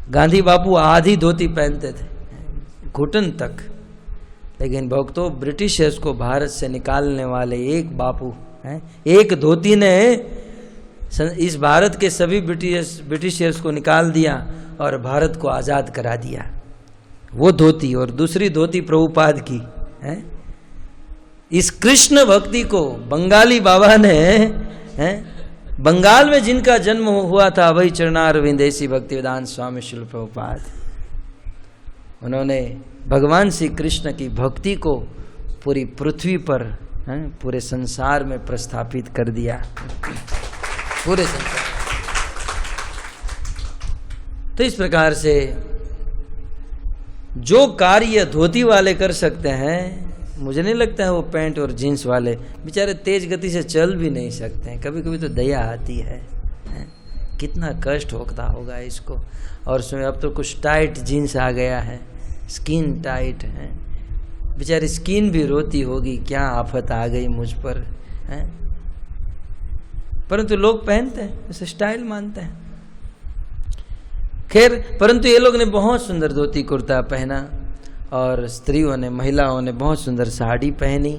गांधी बापू आधी धोती पहनते थे, घुटन तक। लेकिन भक्तों, ब्रिटिशर्स को भारत से निकालने वाले एक बापू हैं, एक धोती ने इस भारत के सभी ब्रिटिशर्स को निकाल दिया और भारत को आज़ाद करा दिया। वो धोती, और दूसरी धोती प्रभुपाद की है। इस कृष्ण भक्ति को बंगाली बाबा ने बंगाल में जिनका जन्म हुआ था अभय चरणारविंदेसी भक्तिवेदांत स्वामी श्रील प्रभुपाद, उन्होंने भगवान श्री कृष्ण की भक्ति को पूरी पृथ्वी पर, पूरे संसार में प्रस्थापित कर दिया, पूरे संसार। तो इस प्रकार से जो कार्य धोती वाले कर सकते हैं, मुझे नहीं लगता है वो पैंट और जीन्स वाले बेचारे तेज गति से चल भी नहीं सकते हैं। कभी कभी तो दया आती है, कितना कष्ट होता होगा इसको। और उसमें अब तो कुछ टाइट जीन्स आ गया है, स्किन टाइट है, बेचारी स्किन भी रोती होगी, क्या आफत आ गई मुझ पर है। परंतु लोग पहनते हैं, उसे स्टाइल मानते हैं। खैर, परंतु ये लोग ने बहुत सुंदर धोती कुर्ता पहना, और स्त्रियों ने, महिलाओं ने बहुत सुंदर साड़ी पहनी।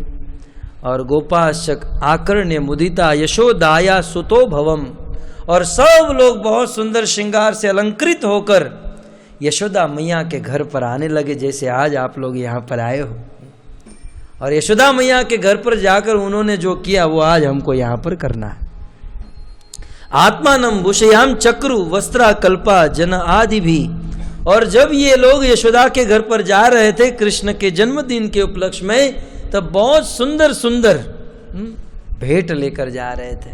और गोपाशक आकर्ण्य मुदिता यशोदाया सुतो भवम, और सब लोग बहुत सुंदर श्रृंगार से अलंकृत होकर यशोदा मैया के घर पर आने लगे, जैसे आज आप लोग यहाँ पर आए हो। और यशोदा मैया के घर पर जाकर उन्होंने जो किया वो आज हमको यहाँ पर करना है। आत्मानम भूषयाम चक्रु वस्त्रा कल्पा जन आदि भी। और जब ये लोग यशोदा के घर पर जा रहे थे कृष्ण के जन्मदिन के उपलक्ष्य में, तब बहुत सुंदर सुंदर भेंट लेकर जा रहे थे।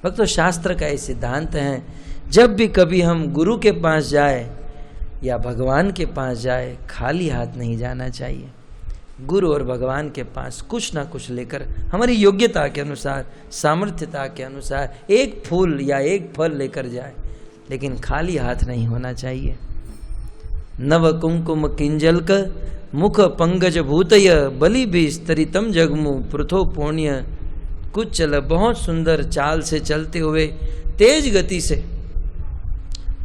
भक्तों, शास्त्र का ये सिद्धांत है, जब भी कभी हम गुरु के पास जाए या भगवान के पास जाए, खाली हाथ नहीं जाना चाहिए। गुरु और भगवान के पास कुछ ना कुछ लेकर, हमारी योग्यता के अनुसार, सामर्थ्यता के अनुसार एक फूल या एक फल लेकर जाए, लेकिन खाली हाथ नहीं होना चाहिए। नव कुंकुम किंजलक मुख पंगज भूतय बलि भी स्तरितम जगमु पृथो पुण्य कुचल। बहुत सुंदर चाल से चलते हुए तेज गति से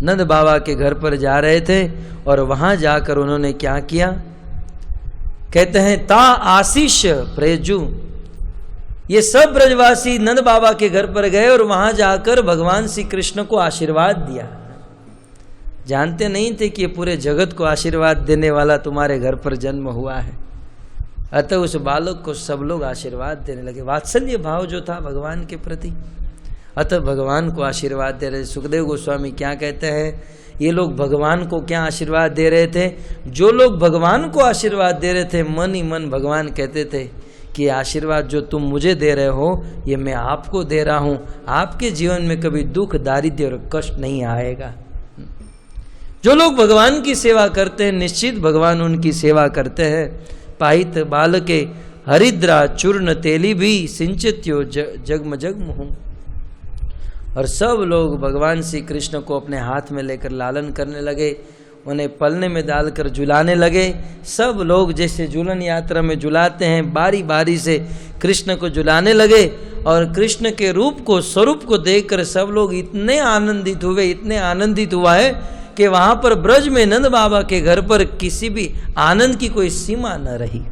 नंद बाबा के घर पर जा रहे थे, और वहां जाकर उन्होंने क्या किया, कहते हैं ता आशीष प्रेजु ये सब ब्रजवासी नंद बाबा के घर पर गए और वहां जाकर भगवान श्री कृष्ण को आशीर्वाद दिया। जानते नहीं थे कि ये पूरे जगत को आशीर्वाद देने वाला तुम्हारे घर पर जन्म हुआ है। अतः उस बालक को सब लोग आशीर्वाद देने लगे। वात्सल्य भाव जो था भगवान के प्रति, अतः भगवान को आशीर्वाद दे रहे। सुखदेव गोस्वामी क्या कहते हैं, ये लोग भगवान को क्या आशीर्वाद दे रहे थे? जो लोग भगवान को आशीर्वाद दे रहे थे, मन ही मन भगवान कहते थे कि आशीर्वाद जो तुम मुझे दे रहे हो ये मैं आपको दे रहा हूँ, आपके जीवन में कभी दुख, दारिद्र्य और कष्ट नहीं आएगा। जो लोग भगवान की सेवा करते हैं, निश्चित भगवान उनकी सेवा करते हैं। पाहित बालके हरिद्रा चूर्ण तेली भी सिंचित्यो जगम जगम हूँ। और सब लोग भगवान श्री कृष्ण को अपने हाथ में लेकर लालन करने लगे, उन्हें पलने में डालकर झुलाने लगे। सब लोग जैसे झूलन यात्रा में झुलाते हैं, बारी बारी से कृष्ण को झुलाने लगे। और कृष्ण के रूप को, स्वरूप को देखकर सब लोग इतने आनंदित हुए, इतने आनंदित हुआ है कि वहां पर ब्रज में नंद बाबा के घर पर किसी भी आनंद की कोई सीमा न रही।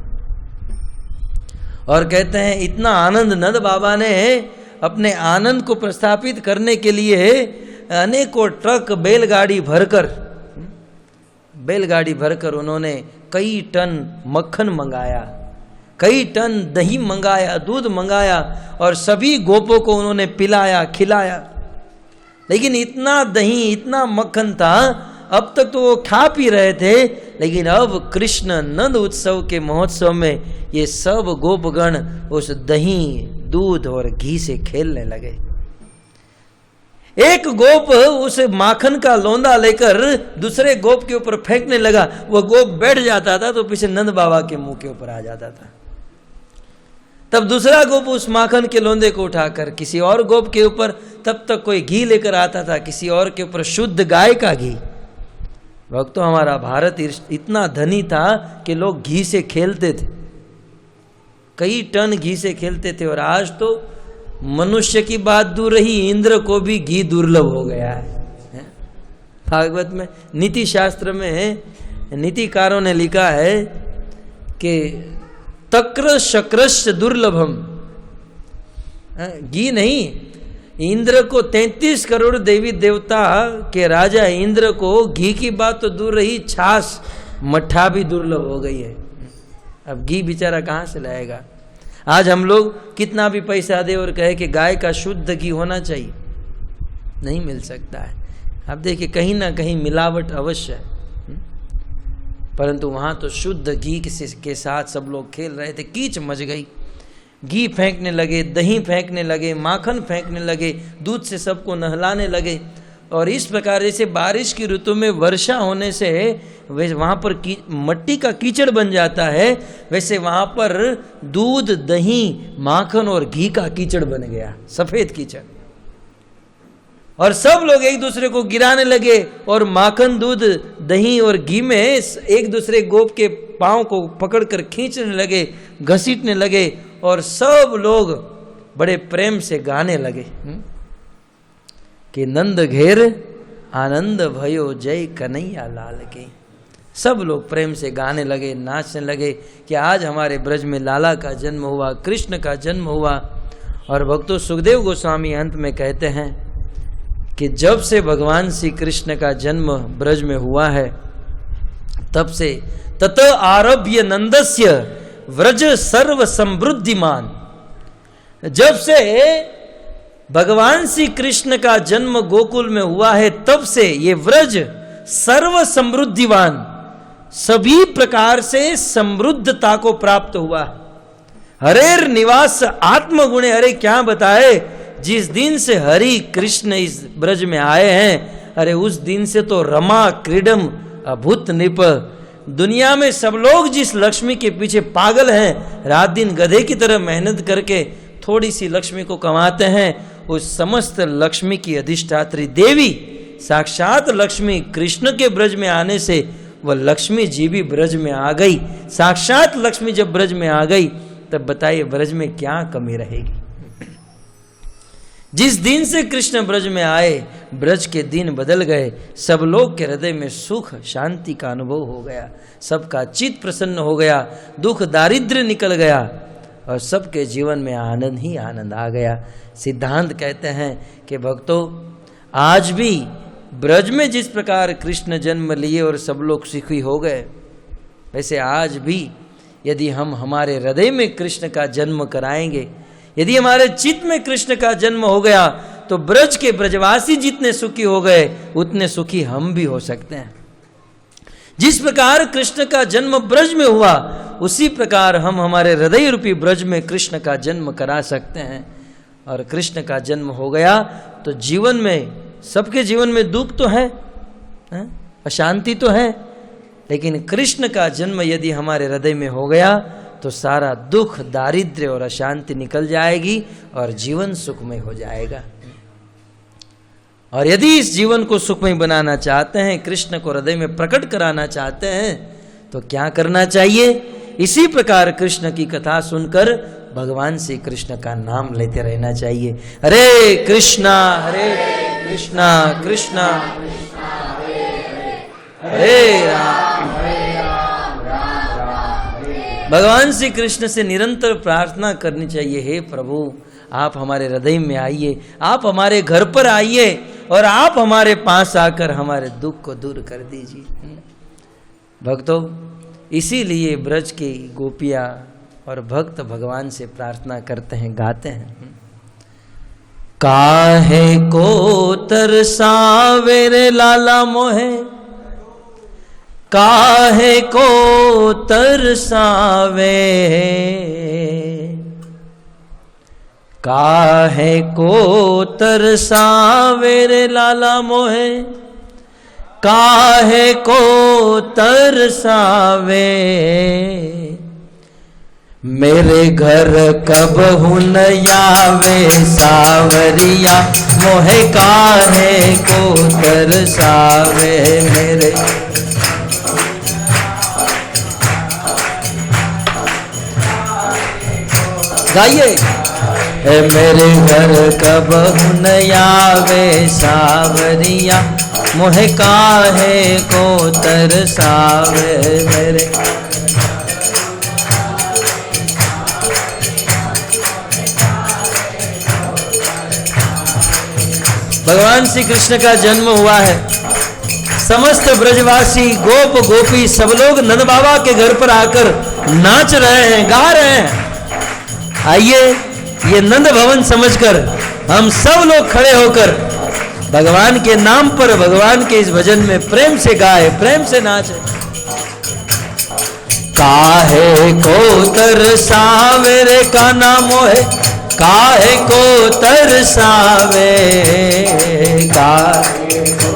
और कहते हैं इतना आनंद नंद बाबा ने अपने आनंद को प्रस्थापित करने के लिए अनेकों ट्रक बैलगाड़ी भरकर उन्होंने कई टन मक्खन मंगाया, कई टन दही मंगाया, दूध मंगाया और सभी गोपों को उन्होंने पिलाया, खिलाया। लेकिन इतना दही, इतना मक्खन था, अब तक तो वो खा पी रहे थे, लेकिन अब कृष्ण नंद उत्सव के महोत्सव में ये सब गोपगण उस दही, दूध और घी से खेलने लगे। एक गोप उस माखन का लोंदा लेकर दूसरे गोप के ऊपर फेंकने लगा। वो गोप बैठ जाता था तो पीछे नंद बाबा के मुंह के ऊपर आ जाता था। तब दूसरा गोप उस माखन के लोंदे को उठाकर किसी और गोप के ऊपर, तब तक कोई घी लेकर आता था किसी और के ऊपर, शुद्ध गाय का घी। भक्तों, हमारा भारत इतना धनी था कि लोग घी से खेलते थे, कई टन घी से खेलते थे। और आज तो मनुष्य की बात दूर रही, इंद्र को भी घी दुर्लभ हो गया है। भागवत में, नीति शास्त्र में नीतिकारों ने लिखा है कि तक्र शक्रश्च दुर्लभम, घी नहीं, इंद्र को 33 करोड़ देवी देवता के राजा इंद्र को घी की बात तो दूर रही, छाछ मट्ठा भी दुर्लभ हो गई है। अब घी बेचारा कहाँ से लाएगा? आज हम लोग कितना भी पैसा दे और कहे कि गाय का शुद्ध घी होना चाहिए, नहीं मिल सकता है। अब देखिए कहीं ना कहीं मिलावट अवश्य है, परंतु वहां तो शुद्ध घी के साथ सब लोग खेल रहे थे। कीच मच गई, घी फेंकने लगे, दही फेंकने लगे, माखन फेंकने लगे, दूध से सबको नहलाने लगे। और इस प्रकार जैसे बारिश की ऋतु में वर्षा होने से वहां पर मट्टी का कीचड़ बन जाता है, वैसे वहां पर दूध, दही, माखन और घी का कीचड़ बन गया, सफेद कीचड़। और सब लोग एक दूसरे को गिराने लगे और माखन, दूध, दही और घी में एक दूसरे गोप के पांव को पकड़कर खींचने लगे, घसीटने लगे। और सब लोग बड़े प्रेम से गाने लगे कि नंद घेर आनंद भयो जय कन्हैया लाल के। सब लोग प्रेम से गाने लगे, नाचने लगे कि आज हमारे ब्रज में लाला का जन्म हुआ, कृष्ण का जन्म हुआ। और भक्तों, सुखदेव गोस्वामी अंत में कहते हैं कि जब से भगवान श्री कृष्ण का जन्म ब्रज में हुआ है, तब से तत आरभ्य नंदस्य व्रज सर्व समृद्धिमान, जब से भगवान श्री कृष्ण का जन्म गोकुल में हुआ है, तब से ये व्रज सर्व समृद्धिवान, सभी प्रकार से समृद्धता को प्राप्त हुआ। हरेर निवास आत्मगुणे, अरे क्या बताए, जिस दिन से हरि कृष्ण इस ब्रज में आए हैं, अरे उस दिन से तो रमा क्रीडम अभूत निप, दुनिया में सब लोग जिस लक्ष्मी के पीछे पागल हैं, रात दिन गधे की तरह मेहनत करके थोड़ी सी लक्ष्मी को कमाते हैं, उस समस्त लक्ष्मी की अधिष्ठात्री देवी साक्षात लक्ष्मी कृष्ण के ब्रज में आने से वह लक्ष्मी जी भी ब्रज में आ गई। साक्षात लक्ष्मी जब ब्रज में आ गई, तब बताइए ब्रज में क्या कमी रहेगी। जिस दिन से कृष्ण ब्रज में आए, ब्रज के दिन बदल गए, सब लोग के हृदय में सुख शांति का अनुभव हो गया, सबका चित्त प्रसन्न हो गया, दुख दारिद्र्य निकल गया। और सबके जीवन में आनंद ही आनंद आ गया। सिद्धांत कहते हैं कि भक्तों, आज भी ब्रज में जिस प्रकार कृष्ण जन्म लिए और सब लोग सुखी हो गए, वैसे आज भी यदि हम हमारे हृदय में कृष्ण का जन्म कराएंगे, यदि हमारे चित्त में कृष्ण का जन्म हो गया, तो ब्रज के ब्रजवासी जितने सुखी हो गए उतने सुखी हम भी हो सकते हैं। जिस प्रकार कृष्ण का जन्म ब्रज में हुआ, उसी प्रकार हम हमारे हृदय रूपी ब्रज में कृष्ण का जन्म करा सकते हैं। और कृष्ण का जन्म हो गया तो जीवन में, सबके जीवन में दुख तो है, अशांति तो है, लेकिन कृष्ण का जन्म यदि हमारे हृदय में हो गया तो सारा दुख, दारिद्र्य और अशांति निकल जाएगी और जीवन सुखमय हो जाएगा। और यदि इस जीवन को सुखमय बनाना चाहते हैं, कृष्ण को हृदय में प्रकट कराना चाहते हैं, तो क्या करना चाहिए? इसी प्रकार कृष्ण की कथा सुनकर भगवान श्री कृष्ण का नाम लेते रहना चाहिए। हरे कृष्णा कृष्णा हरे राम। भगवान श्री कृष्ण से निरंतर प्रार्थना करनी चाहिए, हे प्रभु आप हमारे हृदय में आइए, आप हमारे घर पर आइए और आप हमारे पास आकर हमारे दुख को दूर कर दीजिए। भक्तों, इसीलिए ब्रज की गोपियां और भक्त भगवान से प्रार्थना करते हैं, गाते हैं, काहे को तरसावे रे लाला मोहे, काहे को तरसावे, काहे को तरसावे रे लाला मोहे, काहे को तरसावे, मेरे घर कब हुन आवे सावरिया, मोहे काहे को तरसावे, मेरे गाइए, मेरे घर कब हुन आवे सावरिया, मोहे काहे को तरसावे, मेरे भगवान श्री कृष्ण का जन्म हुआ है। समस्त ब्रजवासी गोप गोपी सब लोग नंद बाबा के घर पर आकर नाच रहे हैं, गा रहे हैं। आइए, ये नंद भवन समझकर हम सब लोग खड़े होकर भगवान के नाम पर, भगवान के इस भजन में प्रेम से गाए, प्रेम से नाचे। काहे को तरसावे रे कान्हा मोहे, काहे को तरसावे, काहे को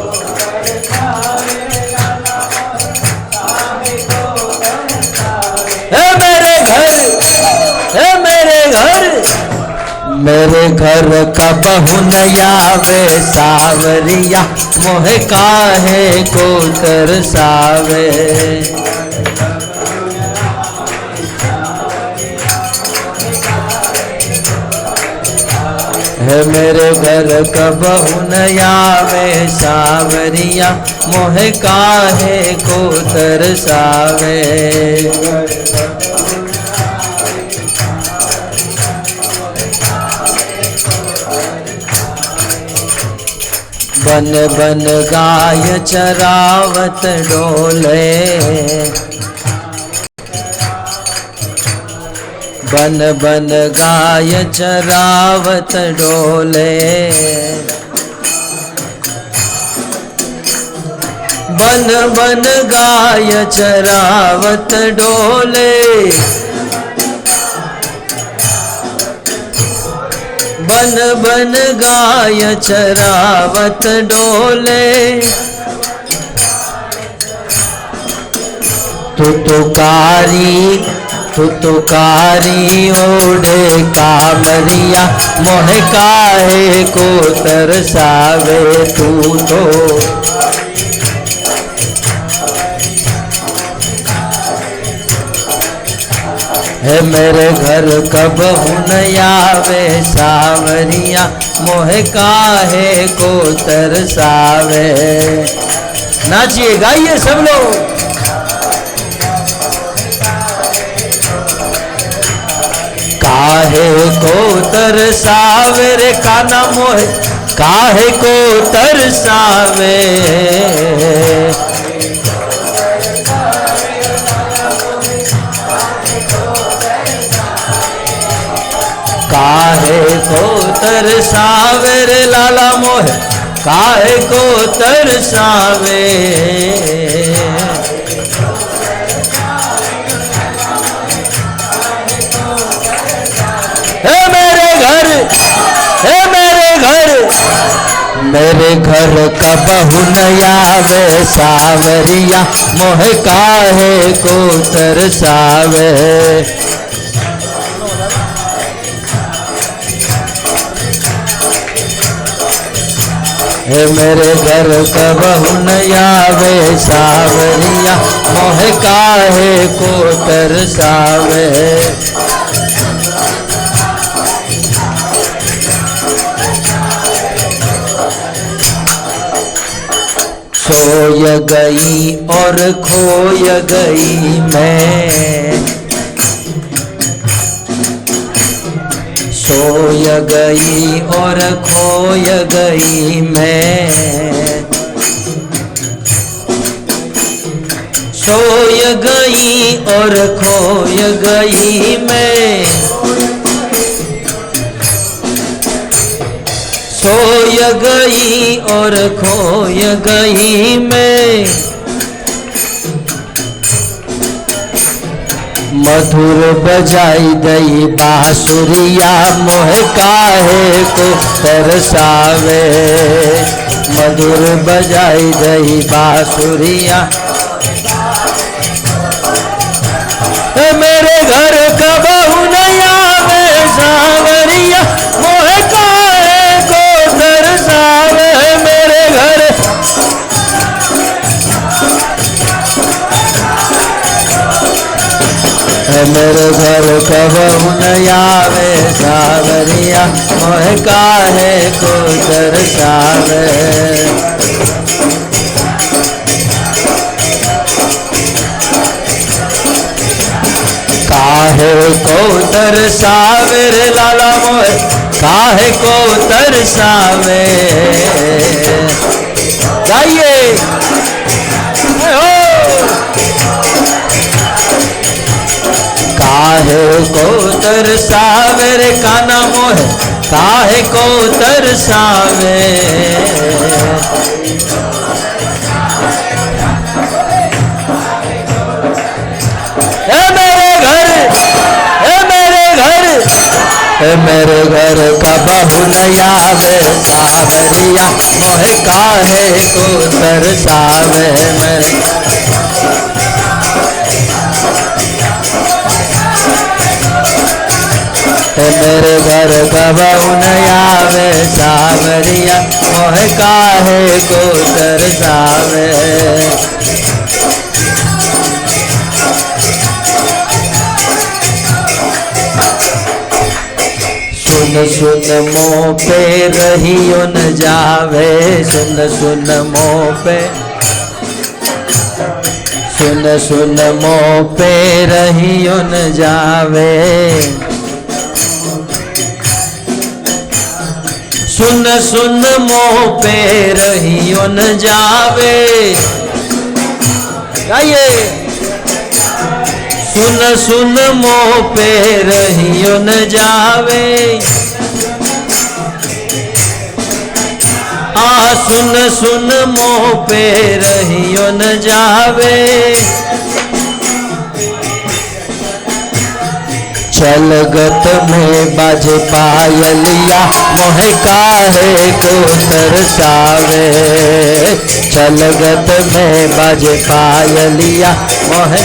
मेरे घर कब हुन आवे सावरिया, मोहे काहे को तरसावे, मेरे घर कब हुन आवे सावरिया, मोहे काहे को तरसावे, बन बन गाय चरावत डोले, बन बन गाय चरावत डोले, बन बन गाय चरावत डोले, बन बन गाय चरावत डोले, तुतुकारी ओढ़े कामरिया, मोहे काहे को तरसावे, तू तो है मेरे घर कब हुन आवे सावरिया, मोहे काहे को तरसावे। नाचिए गाइए सब लोग। काहे को तरसावे रे कान्हा मोहे, काहे को तरसावे। काहे को तरसावे रे लाला मोहे, काहे को तरसावे। हे मेरे घर, हे मेरे घर, मेरे घर कबहू न आवे सावरिया, मोहे काहे को तरसावे। हे मेरे घर कबहू न आवे सावरिया, मोहे काहे को तरसावे। सोय गई और खोय गई मैं, सोय गई और खोय गई मैं, सोय गई और खोय गई मैं, सोय गई और खोय गई मैं। मधुर बजाई दई बांसुरिया, मोहे काहे को तरसावे। मधुर बजाई दई बांसुरिया, मेरे घर कबहू न आवे सावरिया, मोहे काहे को तरसावे। मेरे घर मेरे घर कबहू न आवे सावरिया, मोहे काहे को तरसावे। काहे को तरसावे रे लाला मोहे, काहे को तरसावे। गाइए काहे को तरसावे रे कान्हा मोहे, काहे को तरसावे। हे मेरे घर, हे मेरे घर, हे मेरे घर कबहू न आवे सावरिया, मोहे काहे को तरसावे। मेरे घर कबहू न आवे सावरिया, मोहे काहे को तरसावे। सुन सुन मोह पे रहियो न जावे, सुन सुन मोह पे, सुन सुन मोह पे रहियो न जावे। सुन सुन मोह पे रहियो न जावे। गाइए सुन सुन मोह पे रहियो न जावे। सुन सुन मोह पे रहियो न जावे। चलगत में बाज पायलिया मोहे काहे को तरसावे। चलगत में बाज पायलिया मोहे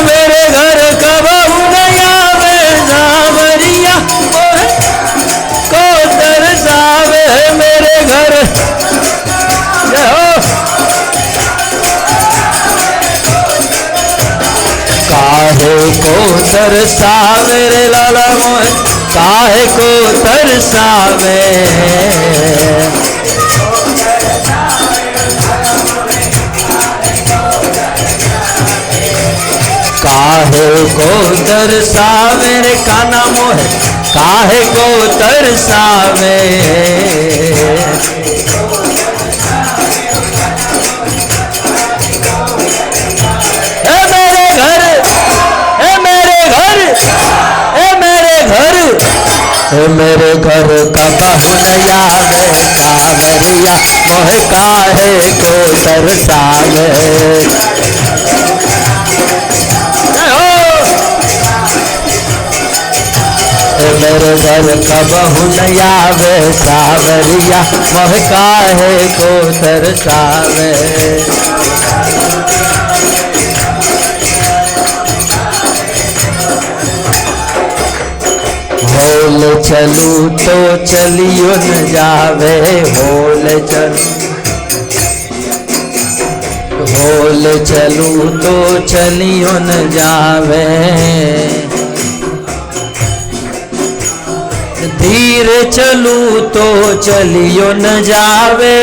मेरे घर कबहू न आवे सावरिया मोहे को तरसावे। मेरे घर काहे को तरसावे रे लाला मोहे काहे को तरसावे। काहे को तरसावे रे कान्हा मोहे, काहे को तरसावे। हे मेरे घर, हे मेरे घर, हे मेरे घर, हे मेरे घर कबहु न आवे सावरिया, मोहे काहे को तरसावे। मेरे घर कबहु न आवे सावरिया, मोहे काहे को तरसावे। होल चलू तो चलियो न जावे, होल चलू, होल चलू तो चलियो न जावे। धीरे चलू तो चलियो न जावे,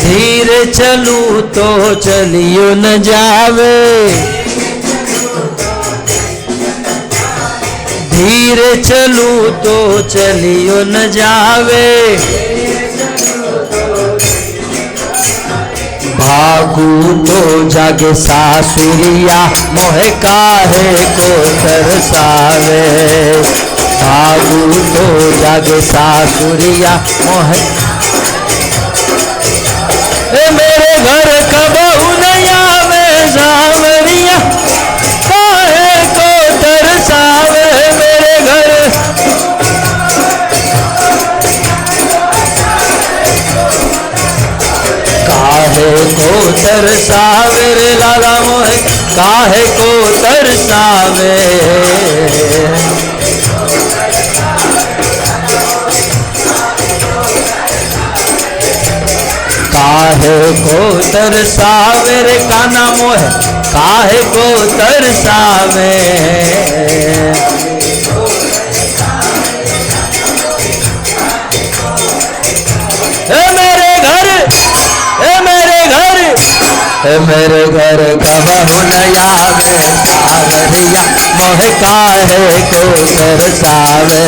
धीरे चलू तो चलियो न जावे। धीरे चलू तो चलियो न जावे। भागू तो जागे सासुरिया, मोहे काहे को तरसावे। भागू तो जागे सासुरिया, मोहे। मेरे घर कबहु न आवे सावरिया, काहे को तरसावे। मेरे घर काहे को तरसावे रे लाला मोहे, काहे को तरसावे। काहे को तरसावे रे कान्हा मोहे, काहे को तरसावे। हे मेरे घर, हे मेरे घर, हे मेरे घर कबहु न आवे सावरिया, मोहे काहे को तरसावे।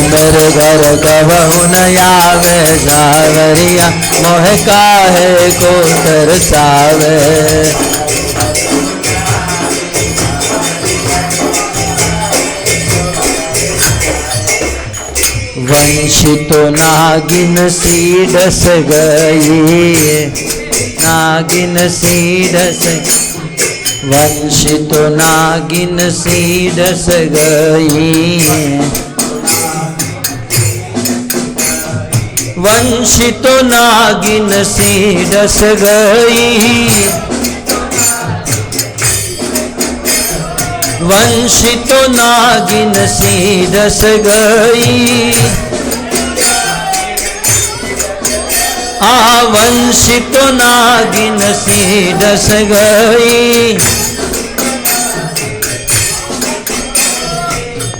मेरे घर कबहु न आवे सावरिया, मोहे काहे को तरसावे। वंशितो नागिन सी डस गई, नागिन सी डस, वंशितो नागिन सी डस गई। वंशितो नागिन सी डस गई। वंशितो नागिन सी डस गई। वंशितो नागिन सी डस गई।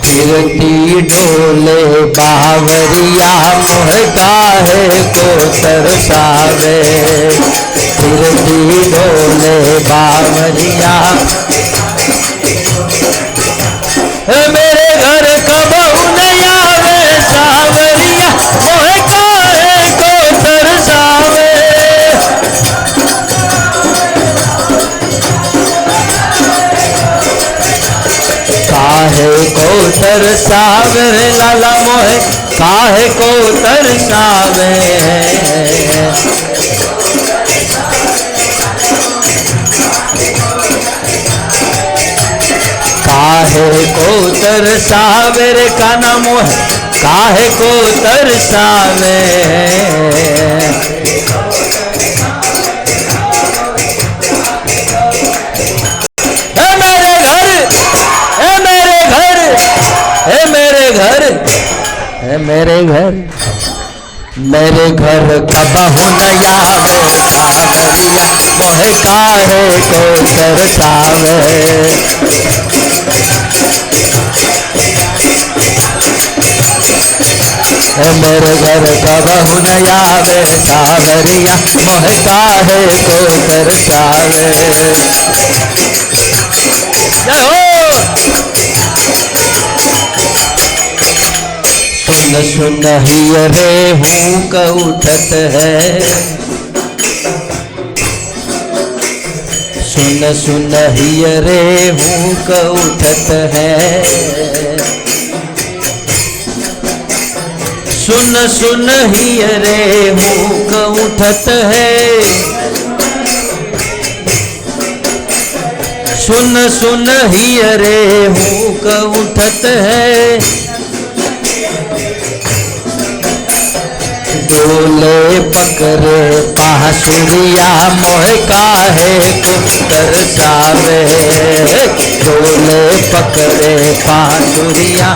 फिरती डोले बावरिया, मोह काहे को तरसावे। फिरती डोले बावरिया, मेरे घर कबहु न आवे सावरिया, मोह काहे को तरसावे। काहे को तरसावे रे लाला मोहे, काहे को तरसावे। काहे को तरसावे रे कान्हा मोहे, काहे को तरसावे। हे मेरे घर, हे मेरे घर, हे मेरे घर, हे मेरे घर, मेरे घर कबहु न आवे सावरिया, मोहे काहे को तरसावे। मेरे घर कबहू न आवे सावरिया मोह काहे को तरसावे। जय हो। सुन सुन हियरे हूँ क उठत है, सुन सुन हियरे हूँ क उठत है, सुन सुन हियरे हूँ क उठत है, सुन सुन हियरे हूँ क उठत है। डोले पकड़े पासुरिया मोह काहे को तरसावे, डोले पकड़े पासुरिया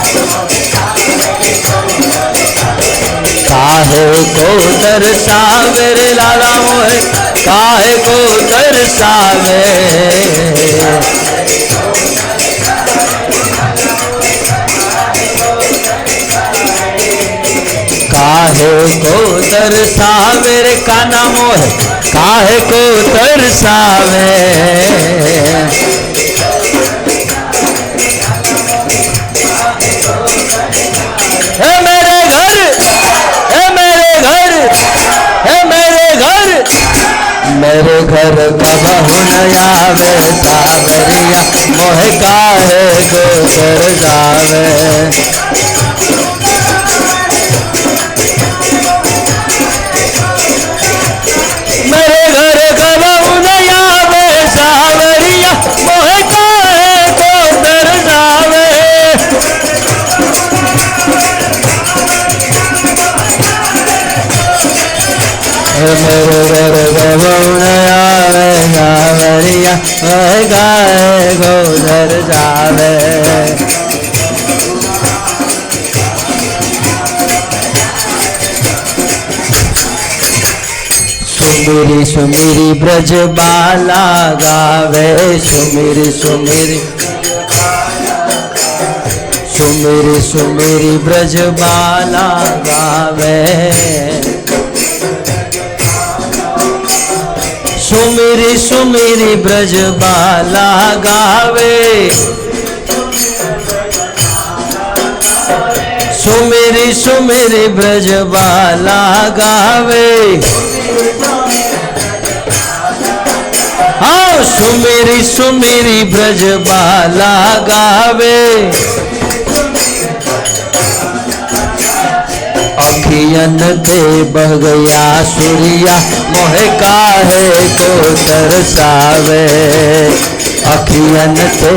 काहे को तरसावे रे लाला मोह काहे को तरसावे। काहे को तरसावे रे काना मोह काहे को तरसावे। हे मेरे घर, हे मेरे घर, हे मेरे घर, मेरे घर कबहू न आवे सावरिया मोह काहे को तरसावे। मेरे घर कबहू न आवे सावरिया मोह काहे को तरसावे। मेरे घर कबहू न आवे सावरिया मोह काहे को तरसावे। सुमिरी सुमिरी ब्रज बाला गावे, सुमिरी सुमिरी सुमिरी सुमिरी ब्रज बाला गावे, सुमिरी सुमिरी ब्रज बाला गावे, सुमिरी सुमिरी ब्रज बाला गावे। हाँ सुमिरी सुमिरी ब्रज बाला गावे। अखियन ते बह गया सूर्या मोह काहे को तरसावे, अखियन ते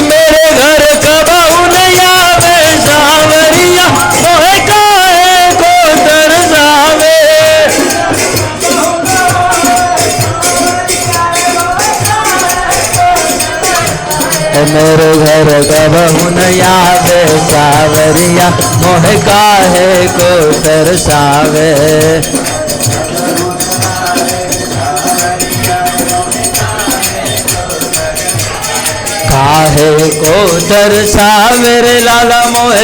मेरे घर कबहू न आवे सावरिया मोह काहे को तरसावे। मेरे घर कबहू न आवे सावरिया मोह काहे को तरसावे। काहे को तरसावे रे लाला मोह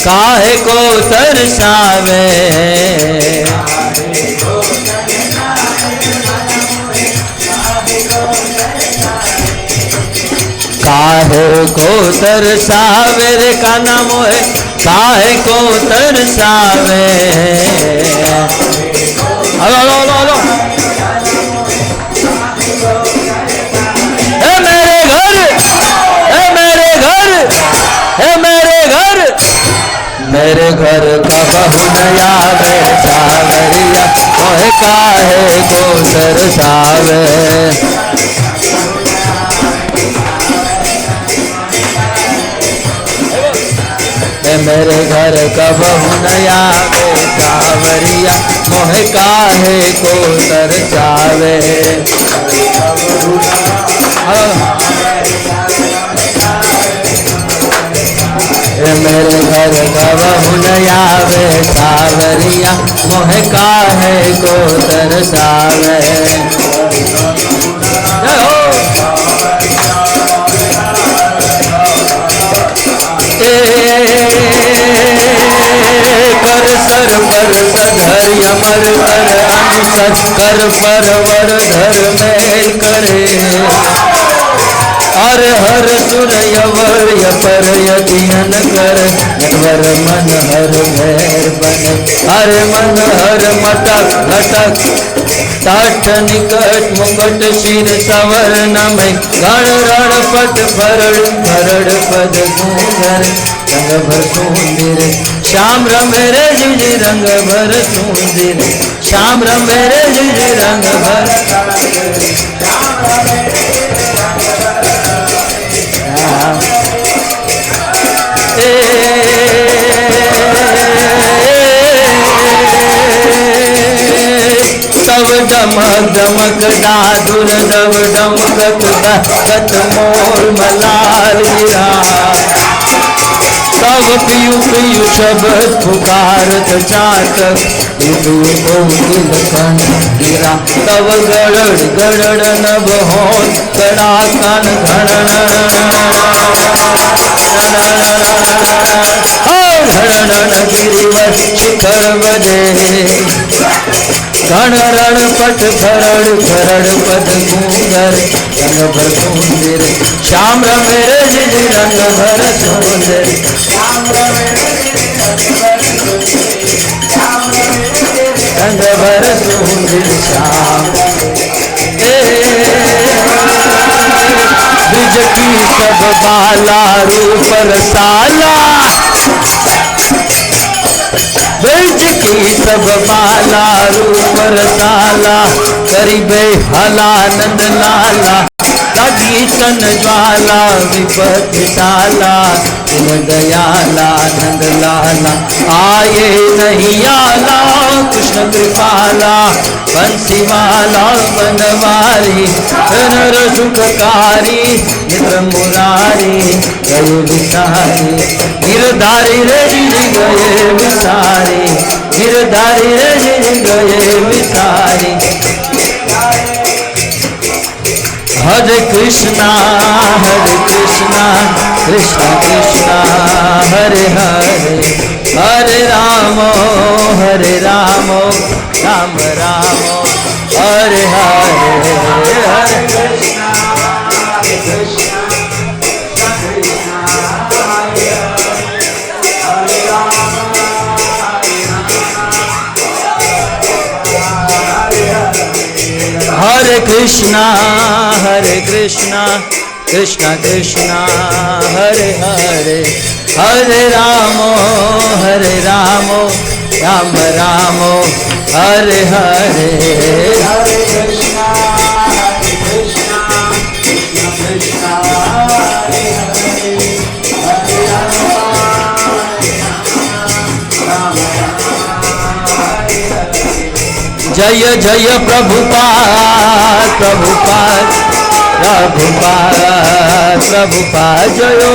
काहे को तरसावे। काहे को तरसावे रे काना मोह काहे को तरसावे। Hello hello hello hello. हे मेरे घर, हे मेरे घर, हे मेरे घर, मेरे घर कबहू न आवे सावरिया मोह काहे को तरसावे। मेरे घर कबहू न आवे सावरिया मोह काहे को तरसावे। मेरे घर कबहू न आवे सावरिया मोह काहे को तरसावे। पर सधर अमर कर अनुसत कर परवर धर मैल करे हर हर सुर यवर यपर यतियन कर नटवर मन हर भैर बने हर मन हर मटक घटक टाठ निकट मुकट शिर सवर नमय गण रण पट भरड़ भरड़ पद घूंघर रंग भर सुंदर श्याम रमे रे जिज रंग भर सुंदर श्याम रमे रे जिज रंग भर तब डमक डमक दादुर दब डमकत गत मोर मलाल गिरा तब पियु पियु शब्द पुकारत चातक कोकिल कंठ गिरा तब गड़ड़ गड़ड़ नभ होन कड़ा कान घड़ण गिरिवर शिखर बजे घण रण पट भरड़ भरड़ पद घूंघर रंग भर सुंदर श्याम रमे जिज रंग भर सुंदर रंग भर सुंदर श्याम ब्रिज की सब बाला रूप रसाला ब्रज की सब बाला रूप रसाला करीबे हलानंद लाला लगी तन ज्वाला विपत साला दिन दयाला नंद लाला आए नहीं आला कृष्ण कृपाला बंसी वाला बनवारी नर सुखकारी मित्र मुरारी गए विसारी गिरधारी रे जिज गए विसारी गिरधारी रे जिज गए विसारी हरे कृष्णा कृष्णा कृष्णा हरे हरे हरे राम राम राम हरे हरे हरे कृष्णा हरे कृष्णा कृष्णा कृष्णा हरे हरे हरे राम राम राम हरे हरे हरे कृष्णा कृष्णा कृष्णा हरे हरे हरे राम जय जय प्रभुपाद प्रभुपाद प्रभुपाद प्रभुपाद जयो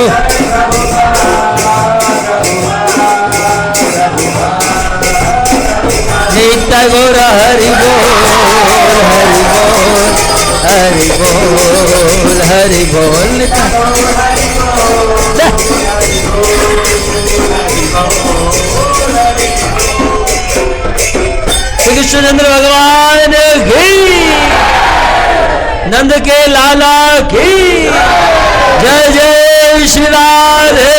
नित्य गौर हरि बोल हरि बोल हरि बोल श्री कृष्णचंद्र भगवान की नंद के लाला की जय जय श्री राधे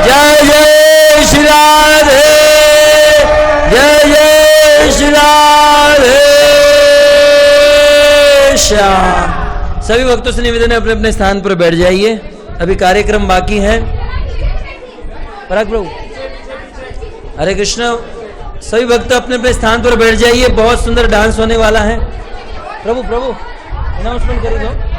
जय जय श्री राधे जय जय श्री राधे श्याम। सभी भक्तों से निवेदन है अपने अपने स्थान पर बैठ जाइए, अभी कार्यक्रम बाकी है। पराग प्रभु हरे कृष्ण। सभी भक्त अपने अपने स्थान पर बैठ जाइए, बहुत सुंदर डांस होने वाला है। प्रभु प्रभु अनाउंसमेंट कर दो।